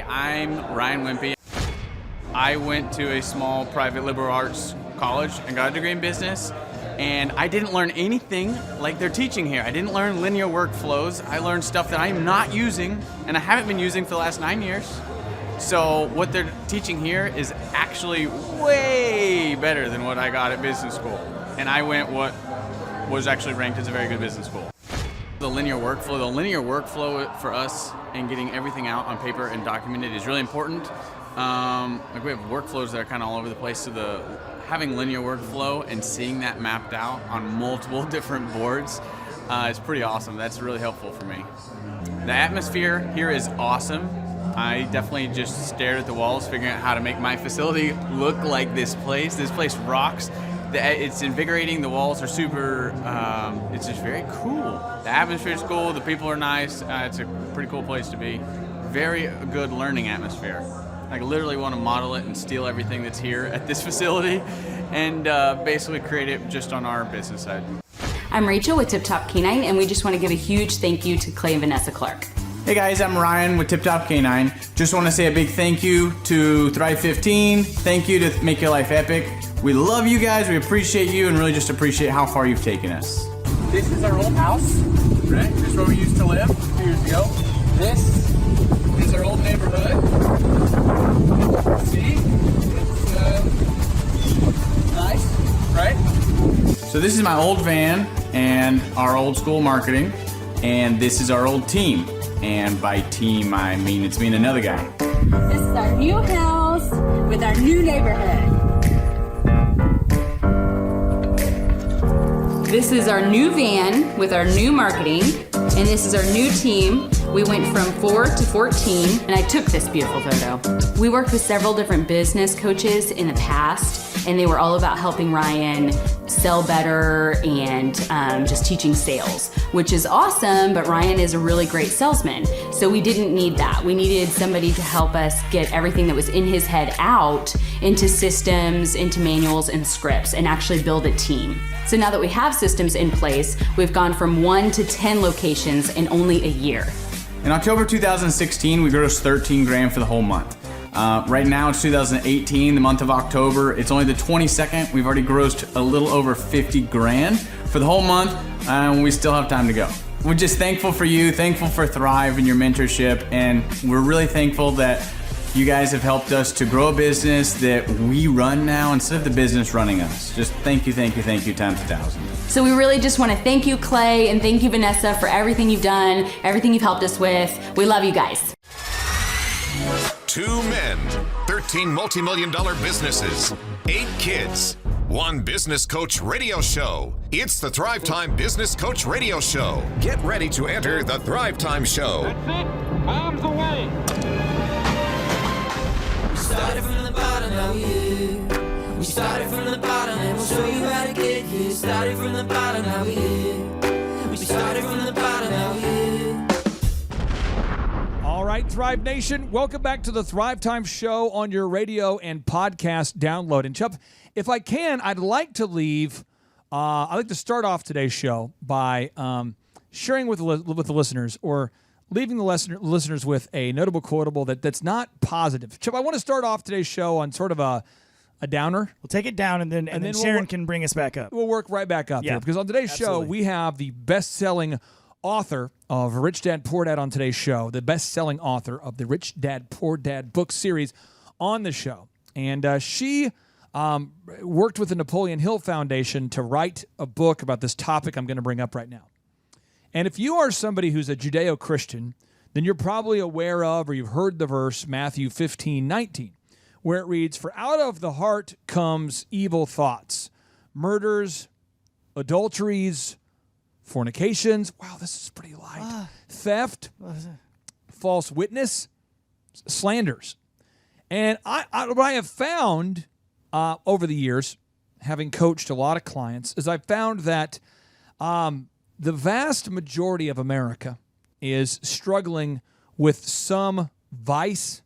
I'm Ryan Wimpey. I went to a small private liberal arts college and got a degree in business, and I didn't learn anything like they're teaching here. I didn't learn linear workflows. I learned stuff that I'm not using, and I haven't been using for the last 9 years. So what they're teaching here is actually way better than what I got at business school. And I went what was actually ranked as a very good business school. The linear workflow for us and getting everything out on paper and documented is really important. Like we have workflows that are kind of all over the place, so having linear workflow and seeing that mapped out on multiple different boards is pretty awesome. That's really helpful for me. The atmosphere here is awesome. I definitely just stared at the walls figuring out how to make my facility look like this place. This place rocks. It's invigorating. The walls are super, it's just very cool. The atmosphere is cool. The people are nice. It's a pretty cool place to be. Very good learning atmosphere. I literally want to model it and steal everything that's here at this facility and basically create it just on our business side. I'm Rachel with Tip Top Canine, and we just want to give a huge thank you to Clay and Vanessa Clark. Hey guys, I'm Ryan with Tip Top Canine. Just want to say a big thank you to Thrive 15. Thank you to Make Your Life Epic. We love you guys, we appreciate you, and really just appreciate how far you've taken us. This is our old house, right? This is where we used to live 2 years ago. This is our old neighborhood. See? It's nice, right? So this is my old van and our old school marketing, and this is our old team. And by team, I mean it's me and another guy. This is our new house with our new neighborhood. This is our new van with our new marketing, and this is our new team. We went from 4 to 14, and I took this beautiful photo. We worked with several different business coaches in the past, and they were all about helping Ryan sell better and just teaching sales, which is awesome, but Ryan is a really great salesman. So we didn't need that. We needed somebody to help us get everything that was in his head out into systems, into manuals and scripts, and actually build a team. So now that we have systems in place, we've gone from 1 to 10 locations in only a year. In October 2016, we grossed 13 grand for the whole month. Right now it's 2018, the month of October. It's only the 22nd. We've already grossed a little over 50 grand for the whole month, and we still have time to go. We're just thankful for you, thankful for Thrive and your mentorship, and we're really thankful that you guys have helped us to grow a business that we run now instead of the business running us. Just thank you times 1,000. So we really just want to thank you, Clay, and thank you, Vanessa, for everything you've done, everything you've helped us with. We love you guys. 2 men, 13 multi-million-dollar businesses, 8 kids, 1 business coach radio show. It's the Thrivetime Business Coach Radio Show. Get ready to enter the Thrivetime Show. That's it. Bombs away. We started from the bottom, now we're here. We started from the bottom, and we'll show you how to get here. Started from the bottom, now we're here. We started from the bottom, now we're here. All right, Thrive Nation, welcome back to the Thrivetime Show on your radio and podcast download. And Chuck, if I can, I'd like to start off today's show by sharing with the listeners, or leaving the listeners with a notable quotable that's not positive. Chip, I want to start off today's show on sort of a downer. We'll take it down, and then Sharon can bring us back up. We'll work right back up here, because on today's show, we have the best-selling author of Rich Dad, Poor Dad on today's show, the best-selling author of the Rich Dad, Poor Dad book series on the show. And she worked with the Napoleon Hill Foundation to write a book about this topic I'm going to bring up right now. And if you are somebody who's a Judeo-Christian, then you're probably aware of, or you've heard the verse, Matthew 15:19, where it reads, "For out of the heart comes evil thoughts, murders, adulteries, fornications," wow, this is pretty light, theft, false witness, slanders. And what I have found over the years, having coached a lot of clients, is I've found that the vast majority of America is struggling with some vice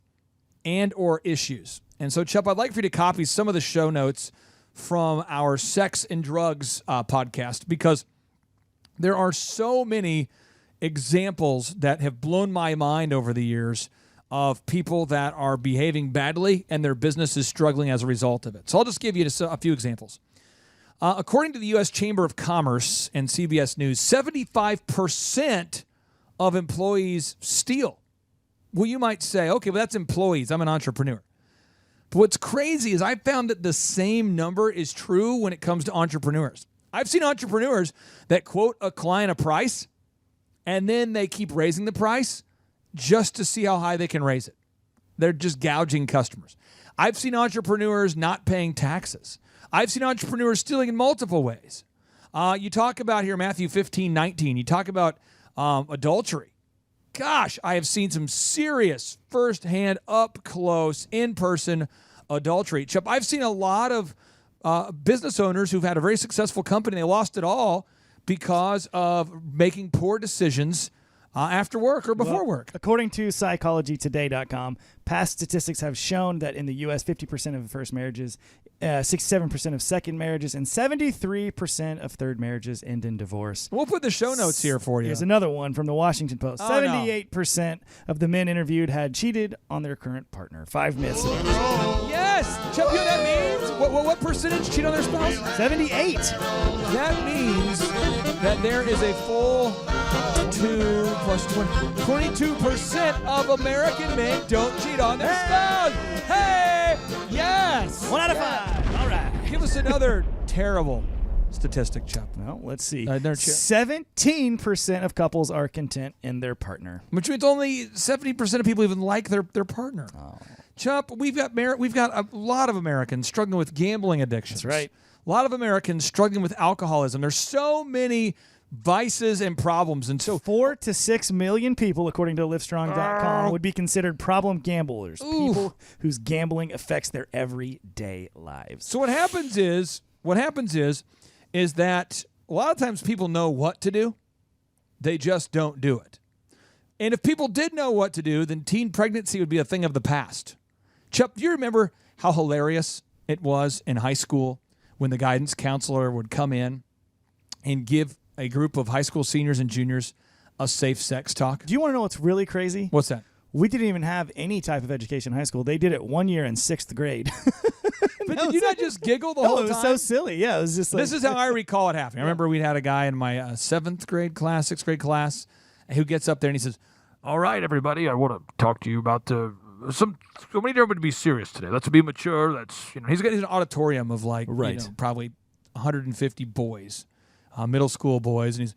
and or issues. And so, Chuck, I'd like for you to copy some of the show notes from our Sex and Drugs podcast, because there are so many examples that have blown my mind over the years of people that are behaving badly and their business is struggling as a result of it. So I'll just give you just a few examples. According to the U.S. Chamber of Commerce and CBS News, 75% of employees steal. Well, you might say, okay, well, that's employees. I'm an entrepreneur. But what's crazy is I found that the same number is true when it comes to entrepreneurs. I've seen entrepreneurs that quote a client a price, and then they keep raising the price just to see how high they can raise it. They're just gouging customers. I've seen entrepreneurs not paying taxes. I've seen entrepreneurs stealing in multiple ways. You talk about here Matthew 15:19. You talk about adultery. Gosh, I have seen some serious firsthand, up close, in-person adultery. Chup, I've seen a lot of business owners who've had a very successful company. They lost it all because of making poor decisions after work or before work. According to psychologytoday.com, past statistics have shown that in the U.S., 50% of first marriages, 67% of second marriages, and 73% of third marriages end in divorce. We'll put the show notes here for you. Here's another one from the Washington Post. 78% of the men interviewed had cheated on their current partner. 5 myths. Yes! Chuck, you know what that means? What percentage cheat on their spouse? 78. That means that there is a full 2 plus 20. 22% of American men don't cheat on their spouse. Hey! Yes! 1 out of 5. All right. Give us another terrible statistic, Chuck. Well, let's see. 17% of couples are content in their partner. Which means only 70% of people even like their partner. Oh. Chuck, we've got a lot of Americans struggling with gambling addictions. That's right. A lot of Americans struggling with alcoholism. There's so many vices and problems, and so 4 to 6 million people, according to Livestrong.com, would be considered problem gamblers. Oof. People whose gambling affects their everyday lives. So what happens is that a lot of times people know what to do, they just don't do it. And if people did know what to do, then teen pregnancy would be a thing of the past. Chuck, do you remember how hilarious it was in high school when the guidance counselor would come in and give a group of high school seniors and juniors a safe sex talk? Do you want to know what's really crazy? What's that? We didn't even have any type of education in high school. They did it 1 year in 6th grade. But did you not just giggle the whole time? It was so silly. Yeah, it was just like... This is how I recall it happening. I remember we had a guy in my 7th grade class, 6th grade class, who gets up there and he says, "All right, everybody, I want to talk to you about we need everybody to be serious today. Let's be mature. He's got an auditorium of probably 150 boys, middle school boys, and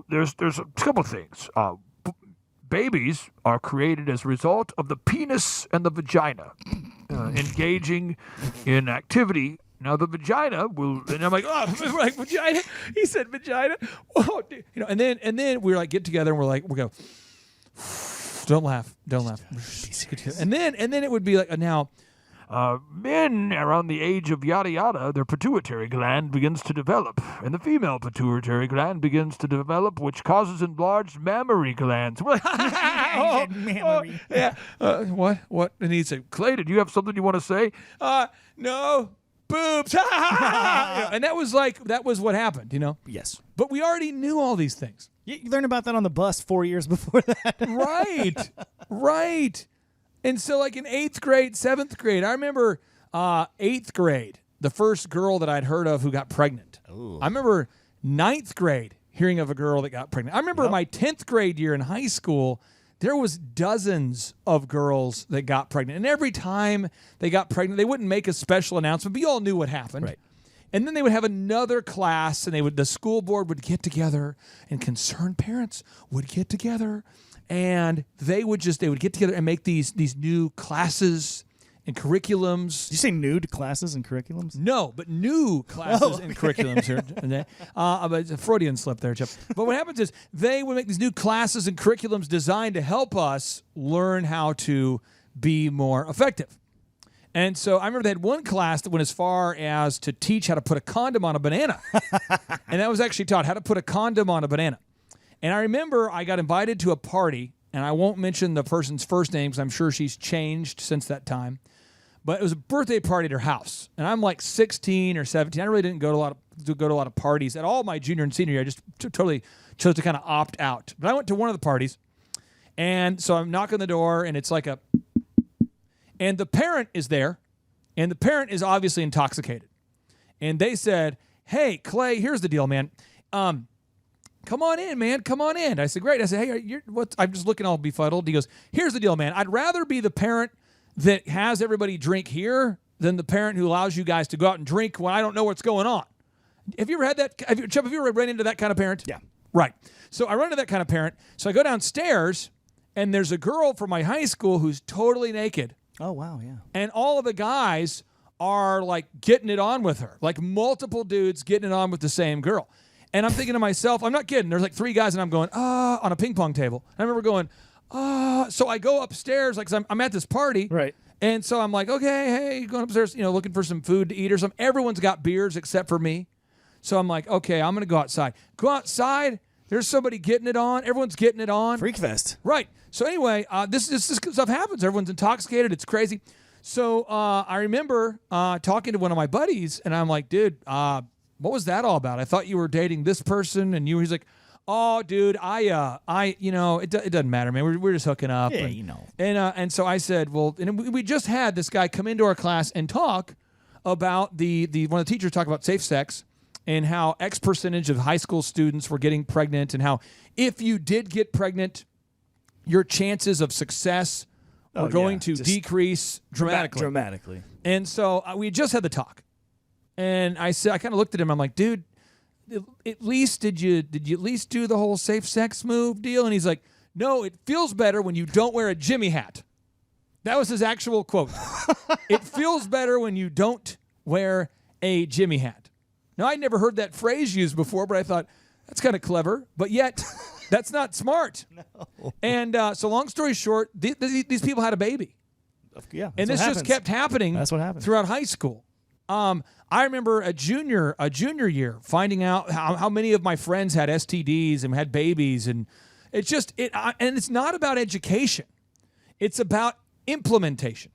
there's a couple of things. Babies are created as a result of the penis and the vagina engaging in activity. Now the vagina will," and I'm like, "Oh, like vagina." He said vagina. Oh, and then we get together and we go, Don't laugh. And then it would be like, now, men around the age of yada yada, their pituitary gland begins to develop, and the female pituitary gland begins to develop, which causes enlarged mammary glands. Mammary. Yeah. What? And he said, "Clay, did you have something you want to say?" No. Boobs. And that was what happened, Yes. But we already knew all these things. You learned about that on the bus 4 years before that. Right. And so in 8th grade, 7th grade, I remember 8th grade, the first girl that I'd heard of who got pregnant. Ooh. I remember 9th grade hearing of a girl that got pregnant. I remember my 10th grade year in high school, there was dozens of girls that got pregnant. And every time they got pregnant, they wouldn't make a special announcement, but you all knew what happened. Right. And then they would have another class, and the school board would get together, and concerned parents would get together, and they would get together and make these new classes and curriculums. Did you say nude classes and curriculums? No, but new classes and curriculums here. It's a Freudian slip there, Chip. But what happens is they would make these new classes and curriculums designed to help us learn how to be more effective. And so I remember they had one class that went as far as to teach how to put a condom on a banana. And that was actually taught how to put a condom on a banana. And I remember I got invited to a party, and I won't mention the person's first name because I'm sure she's changed since that time. But it was a birthday party at her house. And I'm like 16 or 17. I really didn't go to a lot of parties at all my junior and senior year. I just totally chose to kind of opt out. But I went to one of the parties, And so I'm knocking on the door, and it's like and the parent is there, and the parent is obviously intoxicated. And they said, "Hey, Clay, here's the deal, man. Come on in, man. Come on in." I said, "Great." I said, "Hey, I'm just looking all befuddled." He goes, "Here's the deal, man. I'd rather be the parent that has everybody drink here than the parent who allows you guys to go out and drink when I don't know what's going on." Have you ever had that? Chubb, have you ever run into that kind of parent? Yeah. Right. So I run into that kind of parent. So I go downstairs, and there's a girl from my high school who's totally naked. Oh, wow, yeah. And all of the guys are like getting it on with her, like multiple dudes getting it on with the same girl. And I'm thinking to myself, I'm not kidding. There's like 3 guys, and I'm going, on a ping pong table. And I remember going, So I go upstairs, like, 'cause I'm at this party. Right. And so I'm like, okay, hey, going upstairs, looking for some food to eat or something. Everyone's got beers except for me. So I'm like, okay, I'm going to go outside. Go outside. There's somebody getting it on. Everyone's getting it on. Freak fest. Right. So anyway, this stuff happens. Everyone's intoxicated. It's crazy. So I remember talking to one of my buddies, and I'm like, dude, what was that all about? I thought you were dating this person, and he's like, oh, dude, it doesn't matter, man. We're just hooking up. Yeah, And so I said, well, and we just had this guy come into our class and talk about one of the teachers talk about safe sex and how X percentage of high school students were getting pregnant, and how if you did get pregnant, your chances of success are going to decrease dramatically. And so we just had the talk. And I kind of looked at him. I'm like, dude, at least did you at least do the whole safe sex move deal? And he's like, no, it feels better when you don't wear a Jimmy hat. That was his actual quote. It feels better when you don't wear a Jimmy hat. Now, I'd never heard that phrase used before, but I thought, that's kind of clever. But yet, that's not smart. No. And so long story short, these people had a baby. Yeah, and this just kept happening. That's what happened throughout high school. I remember a junior year finding out how many of my friends had STDs and had babies, and and it's not about education. It's about implementation.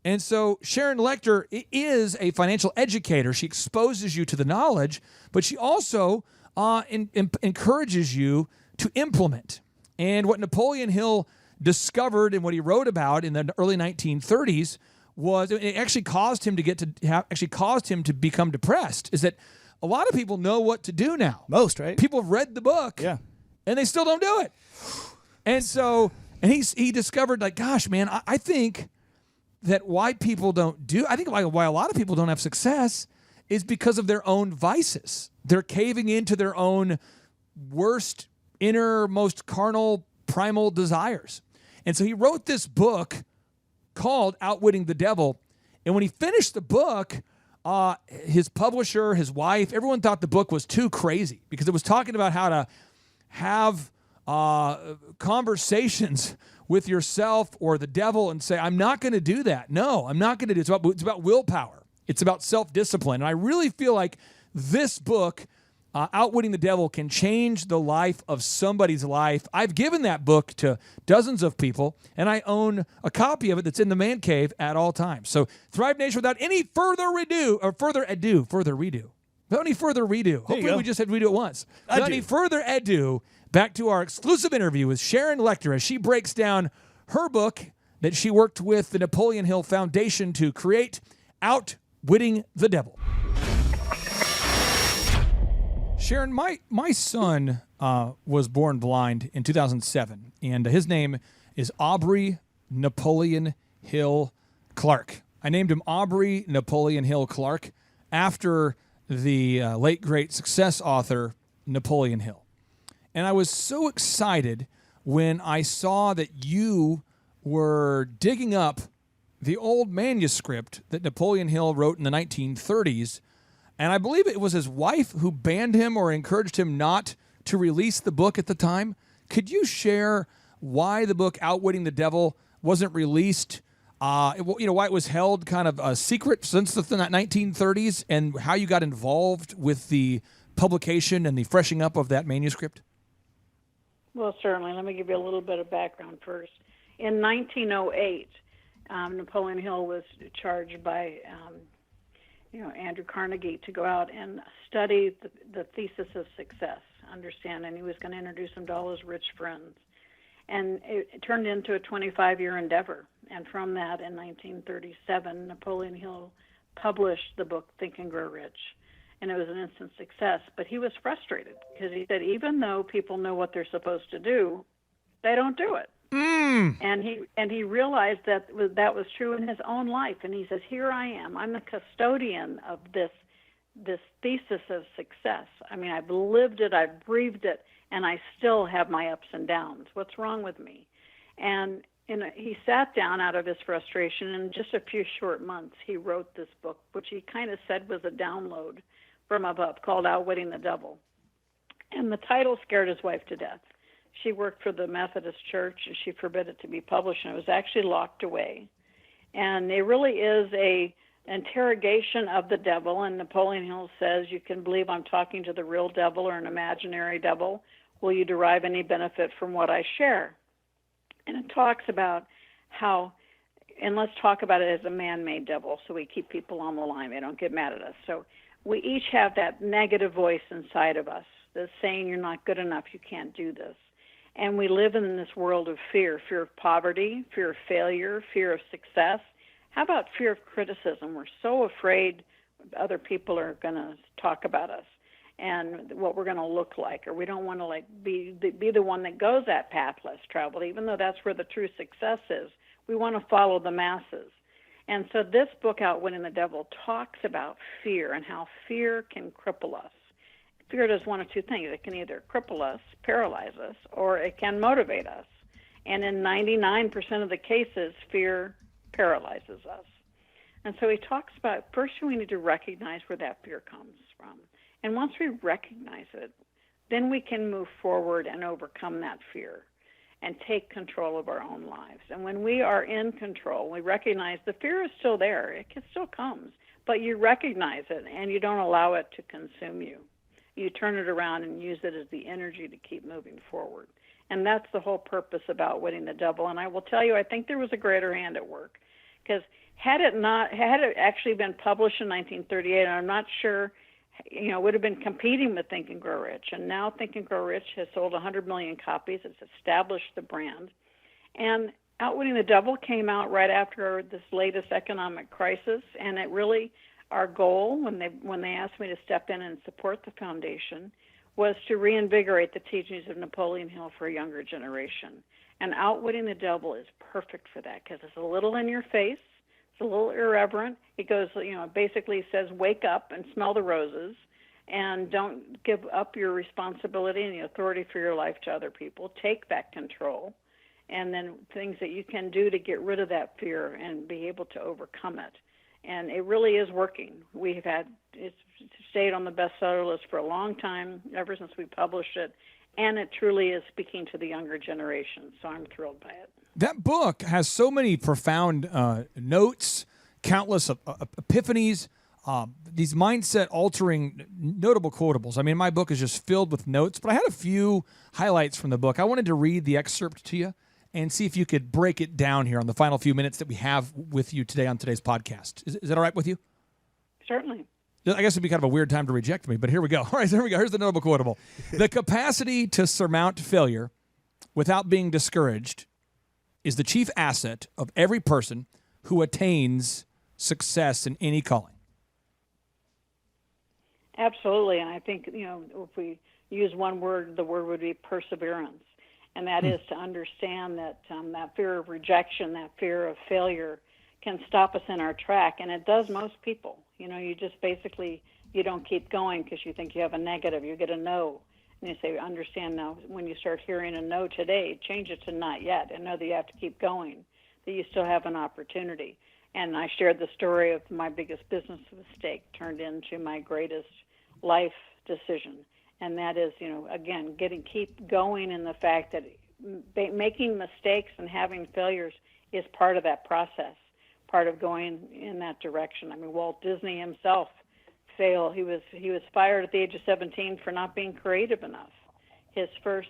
And so Sharon Lechter is a financial educator. She exposes you to the knowledge, but she also encourages you to implement. And what Napoleon Hill discovered and what he wrote about in the early 1930s was it actually caused him to become depressed. Is that a lot of people know what to do now? Most, right? People have read the book, and they still don't do it. And so, he discovered, like, gosh, man, I think that why people don't do. I think why a lot of people don't have success is because of their own vices. They're caving into their own worst, innermost carnal, primal desires. And so he wrote this book called Outwitting the Devil. And when he finished the book, his publisher, his wife, everyone thought the book was too crazy because it was talking about how to have conversations with yourself or the devil and say, I'm not going to do that. No, I'm not going to do it. It's about willpower. It's about self-discipline. And I really feel like this book, Outwitting the Devil, can change the life of somebody's life. I've given that book to dozens of people, and I own a copy of it that's in the man cave at all times. So Thrive Nation, without any further redo, hopefully we just had redo it once. Without any further ado, back to our exclusive interview with Sharon Lechter as she breaks down her book that she worked with the Napoleon Hill Foundation to create, Outwitting the Devil. Sharon, my son was born blind in 2007, and his name is Aubrey Napoleon Hill Clark. I named him Aubrey Napoleon Hill Clark after the late, great success author Napoleon Hill. And I was so excited when I saw that you were digging up the old manuscript that Napoleon Hill wrote in the 1930s. And I believe it was his wife who banned him or encouraged him not to release the book at the time. Could you share why the book Outwitting the Devil wasn't released, why it was held kind of a secret since the 1930s, and how you got involved with the publication and the freshening up of that manuscript? Well, certainly. Let me give you a little bit of background first. In 1908, Napoleon Hill was charged by Andrew Carnegie to go out and study the thesis of success, understand, and he was going to introduce them to all his rich friends. And it turned into a 25-year endeavor. And from that, in 1937, Napoleon Hill published the book Think and Grow Rich. And it was an instant success. But he was frustrated because he said, even though people know what they're supposed to do, they don't do it. And he realized that was true in his own life. And he says, here I am. I'm the custodian of this thesis of success. I mean, I've lived it, I've breathed it, and I still have my ups and downs. What's wrong with me? And he sat down out of his frustration, and in just a few short months, he wrote this book, which he kind of said was a download from above, called Outwitting the Devil. And the title scared his wife to death. She worked for the Methodist Church, and she forbid it to be published, and it was actually locked away. And it really is a interrogation of the devil, and Napoleon Hill says, you can believe I'm talking to the real devil or an imaginary devil. Will you derive any benefit from what I share? And it talks about how, and let's talk about it as a man-made devil, so we keep people on the line. They don't get mad at us. So we each have that negative voice inside of us that's saying you're not good enough, you can't do this. And we live in this world of fear of poverty, fear of failure, fear of success. How about fear of criticism? We're so afraid other people are going to talk about us and what we're going to look like, or we don't want to be the one that goes that path less traveled, even though that's where the true success is. We want to follow the masses. And so this book, Outwitting the Devil, talks about fear and how fear can cripple us. Fear does one of two things. It can either cripple us, paralyze us, or it can motivate us. And in 99% of the cases, fear paralyzes us. And so he talks about, first we need to recognize where that fear comes from. And once we recognize it, then we can move forward and overcome that fear and take control of our own lives. And when we are in control, we recognize the fear is still there. It still comes. But you recognize it and you don't allow it to consume you. You turn it around and use it as the energy to keep moving forward. And that's the whole purpose of Outwitting the Devil. And I will tell you, I think there was a greater hand at work. Because had it actually been published in 1938, and I'm not sure, it would have been competing with Think and Grow Rich. And now Think and Grow Rich has sold 100 million copies. It's established the brand. And Outwitting the Devil came out right after this latest economic crisis, and it really, our goal when they asked me to step in and support the foundation was to reinvigorate the teachings of Napoleon Hill for a younger generation. And Outwitting the Devil is perfect for that because it's a little in your face, it's a little irreverent. It goes, basically says, wake up and smell the roses and don't give up your responsibility and the authority for your life to other people. Take back control. And then things that you can do to get rid of that fear and be able to overcome it. And it really is working. It's stayed on the bestseller list for a long time, ever since we published it, and it truly is speaking to the younger generation, so I'm thrilled by it. That book has so many profound notes, countless epiphanies, these mindset-altering, notable quotables. I mean, my book is just filled with notes, but I had a few highlights from the book. I wanted to read the excerpt to you and see if you could break it down here on the final few minutes that we have with you today on today's podcast. Is that all right with you? Certainly. I guess it'd be kind of a weird time to reject me, but here we go. All right, so here we go. Here's the notable quotable. The capacity to surmount failure without being discouraged is the chief asset of every person who attains success in any calling. Absolutely, and I think, if we use one word, the word would be perseverance. And that is to understand that that fear of rejection, that fear of failure can stop us in our track. And it does most people. You just basically, you don't keep going because you think you have a negative. You get a no. And you say, understand now, when you start hearing a no today, change it to not yet and know that you have to keep going, that you still have an opportunity. And I shared the story of my biggest business mistake turned into my greatest life decision. And that is, again, keep going in the fact that making mistakes and having failures is part of that process, part of going in that direction. I mean, Walt Disney himself failed. He was fired at the age of 17 for not being creative enough. His first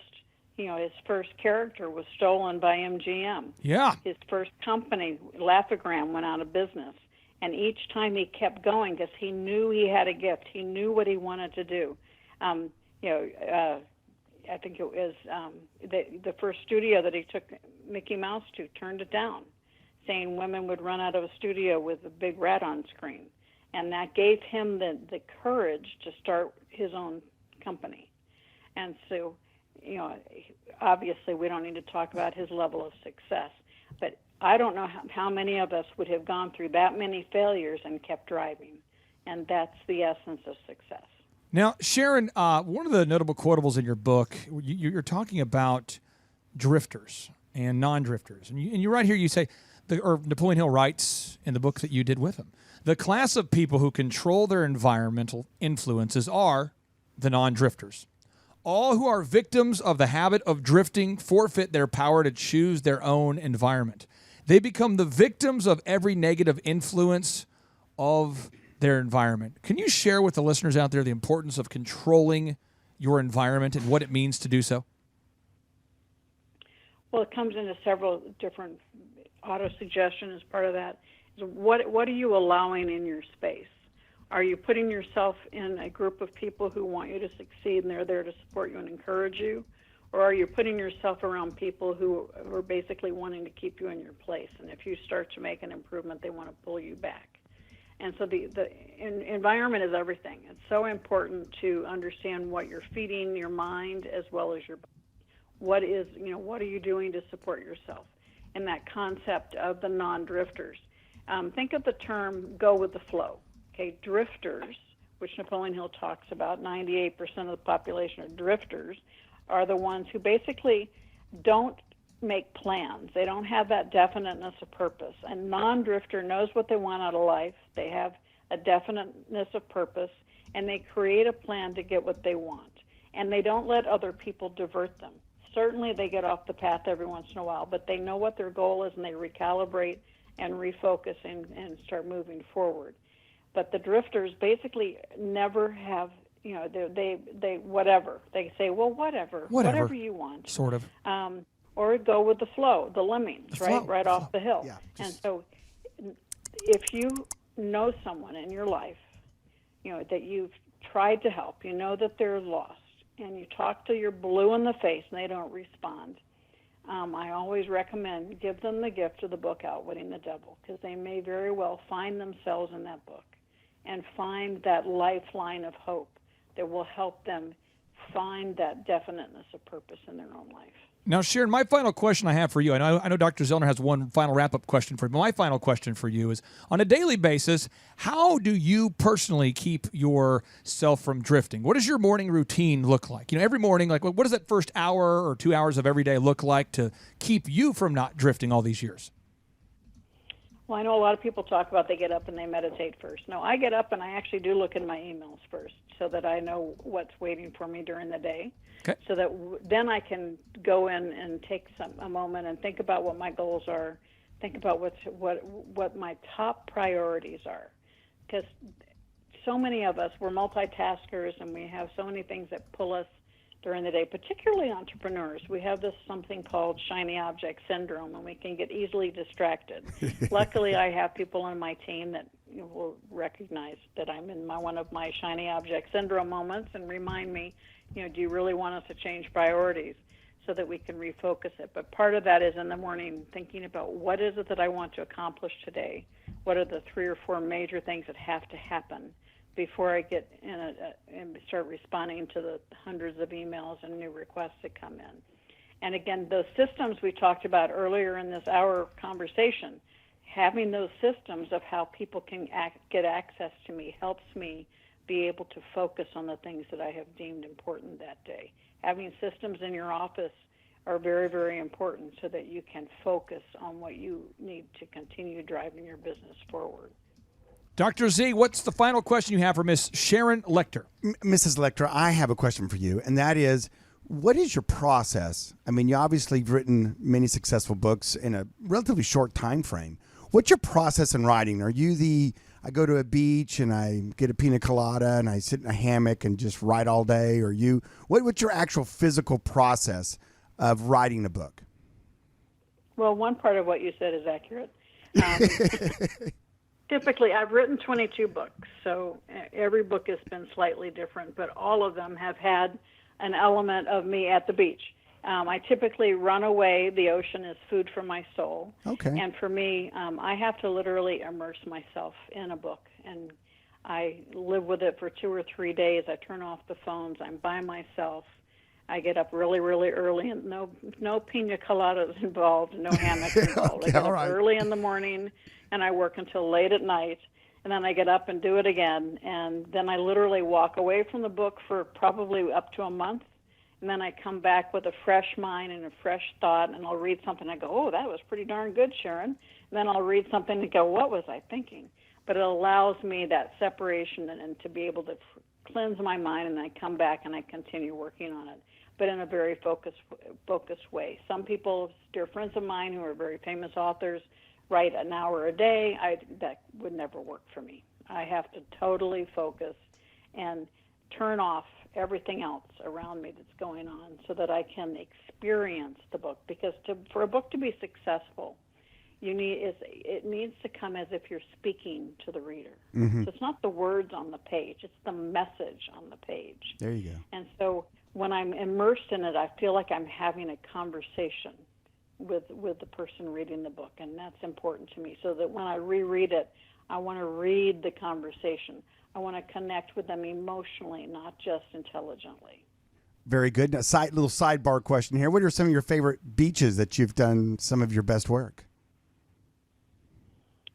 character was stolen by MGM. Yeah. His first company, Laugh-O-Gram, went out of business. And each time he kept going because he knew he had a gift. He knew what he wanted to do. I think it was the first studio that he took Mickey Mouse to turned it down, saying women would run out of a studio with a big rat on screen. And that gave him the courage to start his own company. And so, obviously we don't need to talk about his level of success, but I don't know how many of us would have gone through that many failures and kept driving. And that's the essence of success. Now, Sharon, one of the notable quotables in your book, you're talking about drifters and non-drifters. And you write here, you say, or Napoleon Hill writes in the book that you did with him, the class of people who control their environmental influences are the non-drifters. All who are victims of the habit of drifting forfeit their power to choose their own environment. They become the victims of every negative influence of their environment. Can you share with the listeners out there the importance of controlling your environment and what it means to do so? Well, it comes into several different auto-suggestion as part of that. What are you allowing in your space? Are you putting yourself in a group of people who want you to succeed and they're there to support you and encourage you? Or are you putting yourself around people who are basically wanting to keep you in your place? And if you start to make an improvement, they want to pull you back. And so the environment is everything. It's so important to understand what you're feeding your mind as well as your body. What are you doing to support yourself? And that concept of the non-drifters. Think of the term go with the flow. Okay, drifters, which Napoleon Hill talks about, 98% of the population are drifters, are the ones who basically don't make plans. They don't have that definiteness of purpose. A non-drifter knows what they want out of life. They have a definiteness of purpose, and they create a plan to get what they want. And they don't let other people divert them. Certainly they get off the path every once in a while, but they know what their goal is, and they recalibrate and refocus and start moving forward. But the drifters basically never have, they whatever. They say, well, whatever you want. Sort of. Or go with the flow, the lemmings, right off the hill. Yeah, and so if you know someone in your life, that you've tried to help, that they're lost, and you talk to your blue in the face and they don't respond, I always recommend give them the gift of the book Outwitting the Devil, because they may very well find themselves in that book and find that lifeline of hope that will help them find that definiteness of purpose in their own life. Now, Sharon, my final question I have for you, and I know Dr. Zellner has one final wrap-up question for you, but my final question for you is, on a daily basis, how do you personally keep yourself from drifting? What does your morning routine look like? Every morning, what does that first hour or 2 hours of every day look like to keep you from not drifting all these years? Well, I know a lot of people talk about they get up and they meditate first. No, I get up and I actually do look at my emails first so that I know what's waiting for me during the day. Okay. So that then I can go in and take a moment and think about what my goals are, think about what my top priorities are. Because so many of us, we're multitaskers and we have so many things that pull us during the day, particularly entrepreneurs. We have this something called shiny object syndrome, and we can get easily distracted. Luckily, I have people on my team that will recognize that I'm in one of my shiny object syndrome moments and remind me, do you really want us to change priorities so that we can refocus it? But part of that is in the morning thinking about what is it that I want to accomplish today? What are the 3 or 4 major things that have to happen before I get in and start responding to the hundreds of emails and new requests that come in? And again, those systems we talked about earlier in this hour conversation, having those systems of how people can get access to me helps me be able to focus on the things that I have deemed important that day. Having systems in your office are very, very important so that you can focus on what you need to continue driving your business forward. Dr. Z, what's the final question you have for Miss Sharon Lechter? Mrs. Lechter, I have a question for you, and that is, what is your process? I mean, you obviously have written many successful books in a relatively short time frame. What's your process in writing? Are you I go to a beach and I get a pina colada and I sit in a hammock and just write all day? Or what's your actual physical process of writing a book? Well, one part of what you said is accurate. Typically, I've written 22 books, so every book has been slightly different, but all of them have had an element of me at the beach. I typically run away. The ocean is food for my soul. Okay. And for me, I have to literally immerse myself in a book. And I live with it for 2 or 3 days. I turn off the phones. I'm by myself. I get up really, really early, and no pina coladas involved, no hammocks involved. Okay, I get up right. early in the morning, and I work until late at night. And then I get up and do it again. And then I literally walk away from the book for probably up to a month. And then I come back with a fresh mind and a fresh thought, and I'll read something. I go, oh, that was pretty darn good, Sharon. And then I'll read something and go, what was I thinking? But it allows me that separation and to be able to cleanse my mind, and I come back and I continue working on it, but in a very focused way. Some people, dear friends of mine who are very famous authors, write an hour a day. That would never work for me. I have to totally focus and turn off everything else around me that's going on so that I can experience the book. Because for a book to be successful, it needs to come as if you're speaking to the reader. Mm-hmm. So it's not the words on the page, it's the message on the page. There you go. And so when I'm immersed in it, I feel like I'm having a conversation with the person reading the book, and that's important to me, so that when I reread it, I want to read the conversation. I want to connect with them emotionally, not just intelligently. Very good. Now, little sidebar question here. What are some of your favorite beaches that you've done some of your best work?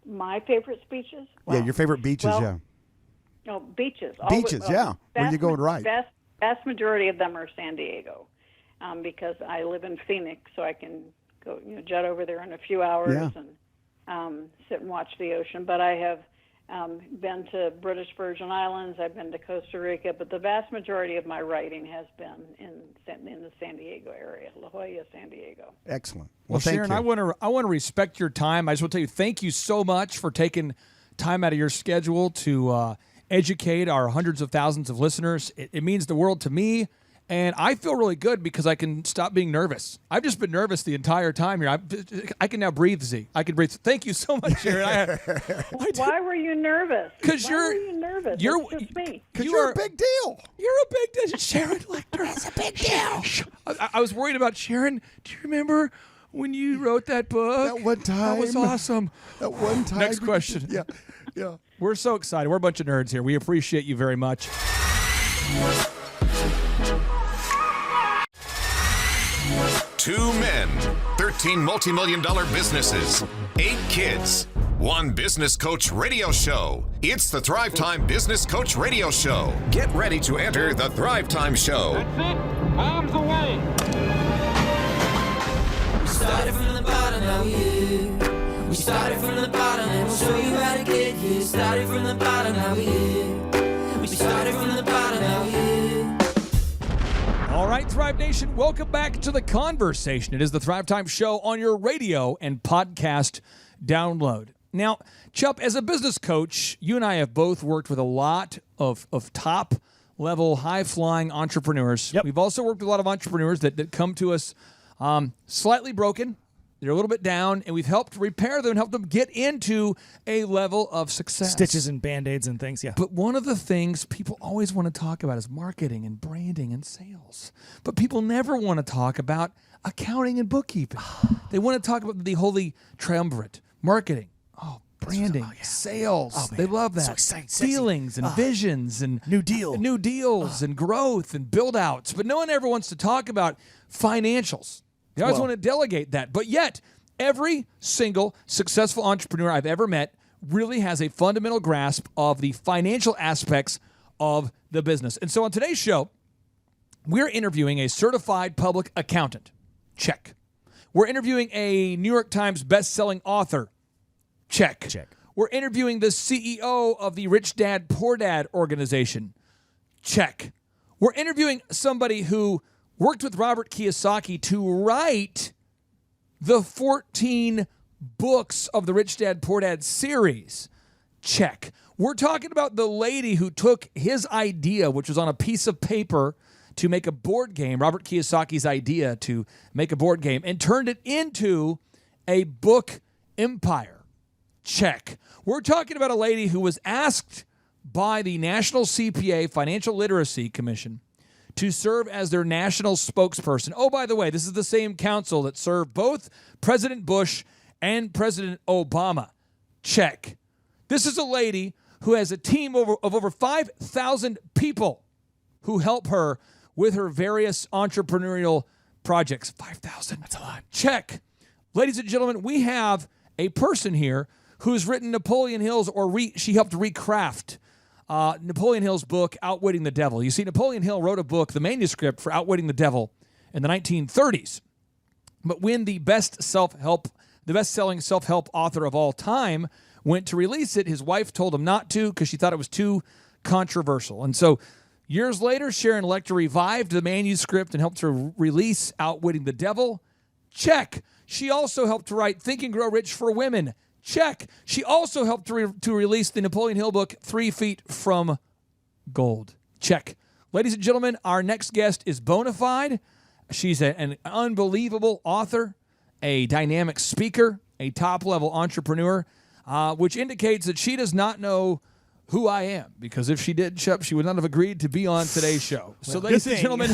My favorite speeches? Yeah, your favorite beaches, yeah. No, beaches. Beaches, yeah. Where you going to write? Vast majority of them are San Diego, because I live in Phoenix, so I can go, jet over there in a few hours and sit and watch the ocean. But I have been to British Virgin Islands. I've been to Costa Rica, but the vast majority of my writing has been in the San Diego area, La Jolla, San Diego. Excellent. Well, thank Sharon, you. I want to respect your time. I just want to tell you thank you so much for taking time out of your schedule to educate our hundreds of thousands of listeners. It means the world to me. And I feel really good because I can stop being nervous. I've just been nervous the entire time here. I can now breathe, Z. I can breathe. Thank you so much, Sharon. Why were you nervous? Because Why were you nervous? It's just me. Because you're a big deal. You're a big deal. Sharon Lechter is a big deal. I was worried about Sharon. Do you remember when you wrote that book? That one time. That was awesome. That one time. Next question. Yeah. We're so excited. We're a bunch of nerds here. We appreciate you very much. 2 men, 13 multi-million-dollar businesses, 8 kids, 1 business coach radio show. It's the Thrivetime Business Coach Radio Show. Get ready to enter the Thrivetime Show. That's it. Arms away. We started from the bottom, now we're here. We started from the bottom, and we'll show you how to get here. Started from the bottom, now we're here. We started from the bottom, now we're here. All right, Thrive Nation, welcome back to the conversation. It is the Thrive Time Show on your radio and podcast download. Now, Chup, as a business coach, you and I have both worked with a lot of top-level, high-flying entrepreneurs. Yep. We've also worked with a lot of entrepreneurs that come to us slightly broken. They're a little bit down, and we've helped repair them and help them get into a level of success. Stitches and Band-Aids and things, yeah. But one of the things people always want to talk about is marketing and branding and sales. But people never want to talk about accounting and bookkeeping. They want to talk about the holy triumvirate: marketing, branding, sales. They love that. So exciting, sexy. Feelings and visions and New deals and growth and build-outs. But no one ever wants to talk about financials. They always want to delegate that. But yet, every single successful entrepreneur I've ever met really has a fundamental grasp of the financial aspects of the business. And so on today's show, we're interviewing a certified public accountant. Check. We're interviewing a New York Times best-selling author. Check. We're interviewing the CEO of the Rich Dad, Poor Dad organization. Check. We're interviewing somebody who worked with Robert Kiyosaki to write the 14 books of the Rich Dad, Poor Dad series. Check. We're talking about the lady who took his idea, which was on a piece of paper, to make a board game, Robert Kiyosaki's idea to make a board game, and turned it into a book empire. Check. We're talking about a lady who was asked by the National CPA Financial Literacy Commission to serve as their national spokesperson. Oh, by the way, this is the same council that served both President Bush and President Obama. Check. This is a lady who has a team of over 5,000 people who help her with her various entrepreneurial projects. 5,000. That's a lot. Check. Ladies and gentlemen, we have a person here who's written Napoleon Hill's, she helped recraft Napoleon Hill's book, Outwitting the Devil. You see, Napoleon Hill wrote a book, the manuscript for Outwitting the Devil, in the 1930s. But when the best-selling self-help author of all time went to release it, his wife told him not to because she thought it was too controversial. And so years later, Sharon Lechter revived the manuscript and helped her release Outwitting the Devil. Check. She also helped to write Think and Grow Rich for Women. Check. She also helped to release the Napoleon Hill book, 3 Feet from Gold. Check. Ladies and gentlemen, our next guest is bona fide. She's an unbelievable author, a dynamic speaker, a top-level entrepreneur, which indicates that she does not know who I am, because if she did, she would not have agreed to be on today's show. So, ladies and gentlemen,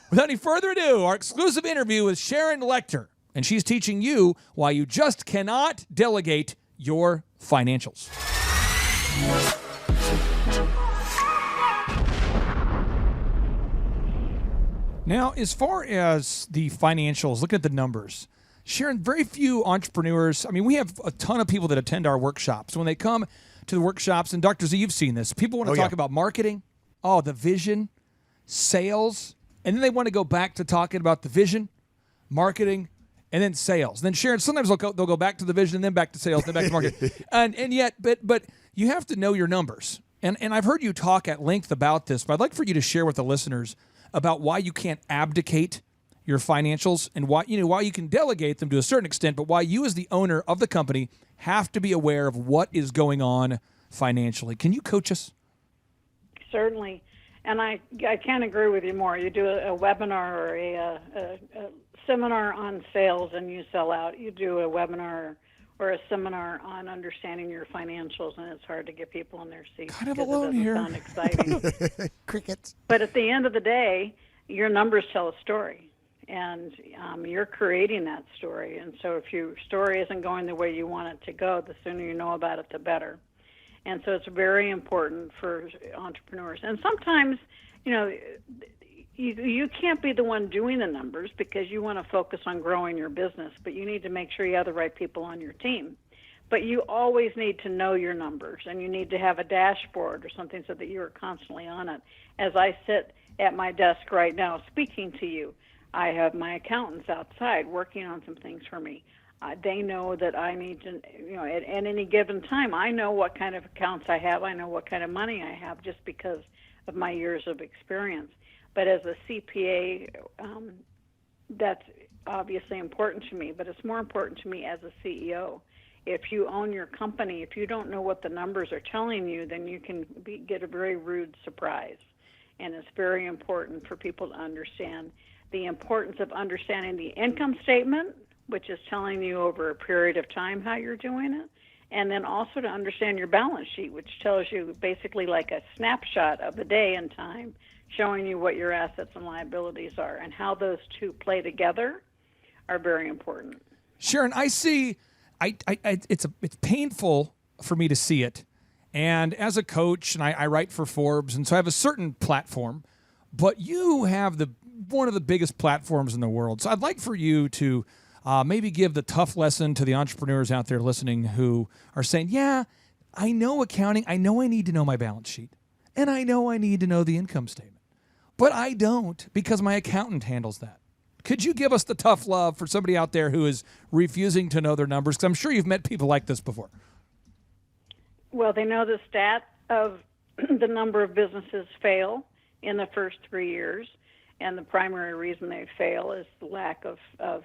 without any further ado, our exclusive interview with Sharon Lechter. And she's teaching you why you just cannot delegate your financials. Now, as far as the financials, look at the numbers. Sharon, very few entrepreneurs, we have a ton of people that attend our workshops. When they come to the workshops, and Dr. Z, you've seen this, people want to talk about marketing, the vision, sales, and then they want to go back to talking about the vision, marketing, and then sales. Then Sharon, sometimes they'll go back to the vision, and then back to sales, then back to marketing. and yet, but you have to know your numbers. And I've heard you talk at length about this, but I'd like for you to share with the listeners about why you can't abdicate your financials and why you can delegate them to a certain extent, but why you as the owner of the company have to be aware of what is going on financially. Can you coach us? Certainly. And I can't agree with you more. You do a webinar or a seminar on sales and you sell out. You do a webinar or a seminar on understanding your financials, and it's hard to get people in their seats. Kind of alone here. Sound exciting. Crickets. But at the end of the day, your numbers tell a story, and you're creating that story. And so if your story isn't going the way you want it to go, the sooner you know about it, the better. And so it's very important for entrepreneurs. And sometimes, you can't be the one doing the numbers because you want to focus on growing your business, but you need to make sure you have the right people on your team. But you always need to know your numbers, and you need to have a dashboard or something so that you're constantly on it. As I sit at my desk right now speaking to you, I have my accountants outside working on some things for me. They know that I need to, at any given time, I know what kind of accounts I have. I know what kind of money I have just because of my years of experience. But as a CPA, that's obviously important to me, but it's more important to me as a CEO. If you own your company, if you don't know what the numbers are telling you, then you can get a very rude surprise. And it's very important for people to understand the importance of understanding the income statement, which is telling you over a period of time how you're doing it, and then also to understand your balance sheet, which tells you basically like a snapshot of the day and time, showing you what your assets and liabilities are, and how those two play together are very important. Sharon, I see, it's painful for me to see it. And as a coach, and I write for Forbes, and so I have a certain platform, but you have one of the biggest platforms in the world. So I'd like for you to maybe give the tough lesson to the entrepreneurs out there listening who are saying, yeah, I know accounting. I know I need to know my balance sheet. And I know I need to know the income statement. But I don't because my accountant handles that. Could you give us the tough love for somebody out there who is refusing to know their numbers? Because I'm sure you've met people like this before. Well, they know the stat of the number of businesses fail in the first 3 years. And the primary reason they fail is the lack of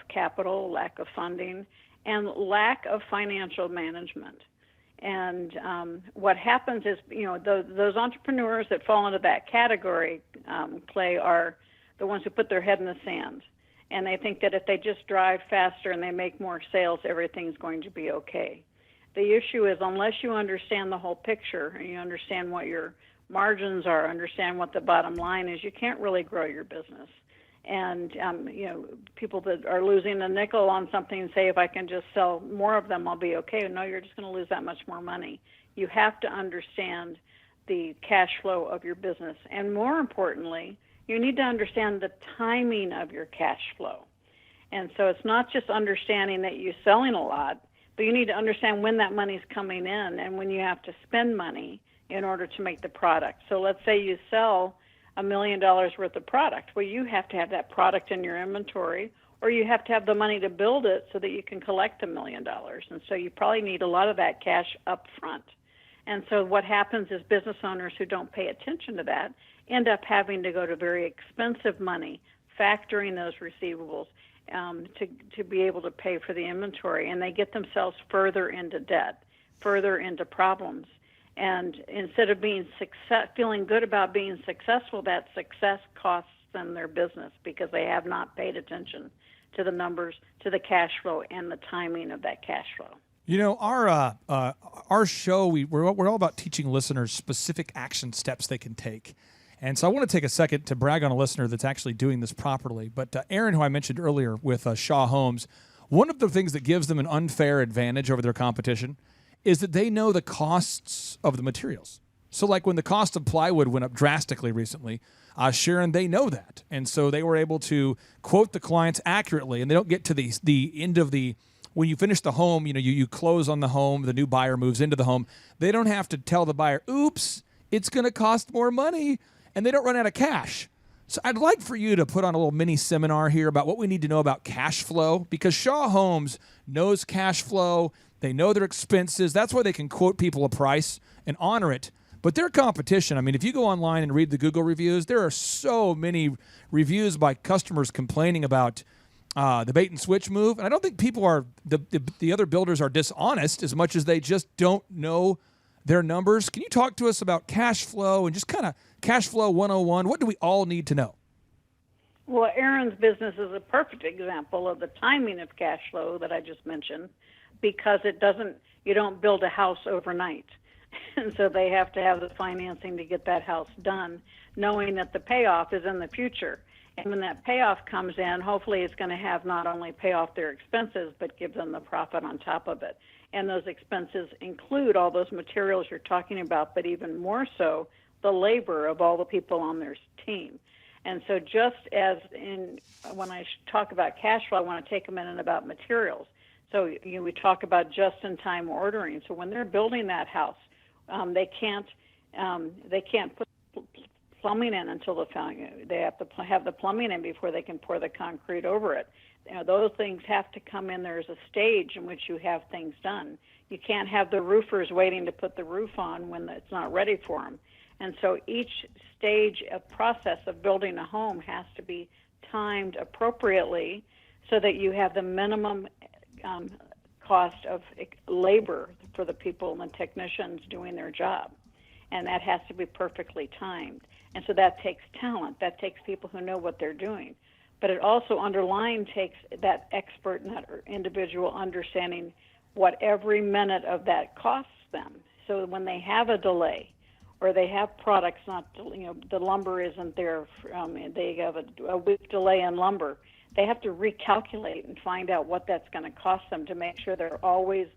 capital, lack of funding, and lack of financial management. And what happens is, those entrepreneurs that fall into that category, Clay, are the ones who put their head in the sand. And they think that if they just drive faster and they make more sales, everything's going to be okay. The issue is unless you understand the whole picture and you understand what your margins are, understand what the bottom line is, you can't really grow your business. And, people that are losing a nickel on something say, if I can just sell more of them, I'll be okay. No, you're just going to lose that much more money. You have to understand the cash flow of your business. And more importantly, you need to understand the timing of your cash flow. And so it's not just understanding that you're selling a lot, but you need to understand when that money's coming in and when you have to spend money in order to make the product. So let's say you sell $1 million worth of product. Well, you have to have that product in your inventory, or you have to have the money to build it so that you can collect $1 million. And so you probably need a lot of that cash up front. And so what happens is business owners who don't pay attention to that end up having to go to very expensive money, factoring those receivables to be able to pay for the inventory. And they get themselves further into debt, further into problems. And instead of feeling good about being successful, that success costs them their business because they have not paid attention to the numbers, to the cash flow, and the timing of that cash flow. You know, our show, we're all about teaching listeners specific action steps they can take. And so I want to take a second to brag on a listener that's actually doing this properly. But Aaron, who I mentioned earlier with Shaw Homes, one of the things that gives them an unfair advantage over their competition is that they know the costs of the materials. So like when the cost of plywood went up drastically recently, Sharon, they know that. And so they were able to quote the clients accurately, and they don't get to the end of when you finish the home, you close on the home, the new buyer moves into the home. They don't have to tell the buyer, oops, it's going to cost more money, and they don't run out of cash. So I'd like for you to put on a little mini seminar here about what we need to know about cash flow, because Shaw Homes knows cash flow. They know their expenses. That's why they can quote people a price and honor it. But their competition, I mean, if you go online and read the Google reviews, there are so many reviews by customers complaining about the bait and switch move. And I don't think people are, the other builders are dishonest as much as they just don't know their numbers. Can you talk to us about cash flow and just kind of cash flow 101? What do we all need to know? Well, Aaron's business is a perfect example of the timing of cash flow that I just mentioned, because you don't build a house overnight. And so they have to have the financing to get that house done, knowing that the payoff is in the future. And when that payoff comes in, hopefully it's going to have not only pay off their expenses, but give them the profit on top of it. And those expenses include all those materials you're talking about, but even more so, the labor of all the people on their team. And so just as when I talk about cash flow, I want to take a minute about materials. So we talk about just-in-time ordering. So when they're building that house, they can't put plumbing in until they have to have the plumbing in before they can pour the concrete over it. Those things have to come in. There's a stage in which you have things done. You can't have the roofers waiting to put the roof on when it's not ready for them. And so each stage of process of building a home has to be timed appropriately so that you have the minimum cost of labor for the people and the technicians doing their job. And that has to be perfectly timed. And so that takes talent. That takes people who know what they're doing. But it also underlying takes that expert and that individual understanding what every minute of that costs them. So when they have a delay or they have products the lumber isn't there, they have a week delay in lumber, they have to recalculate and find out what that's going to cost them to make sure they're always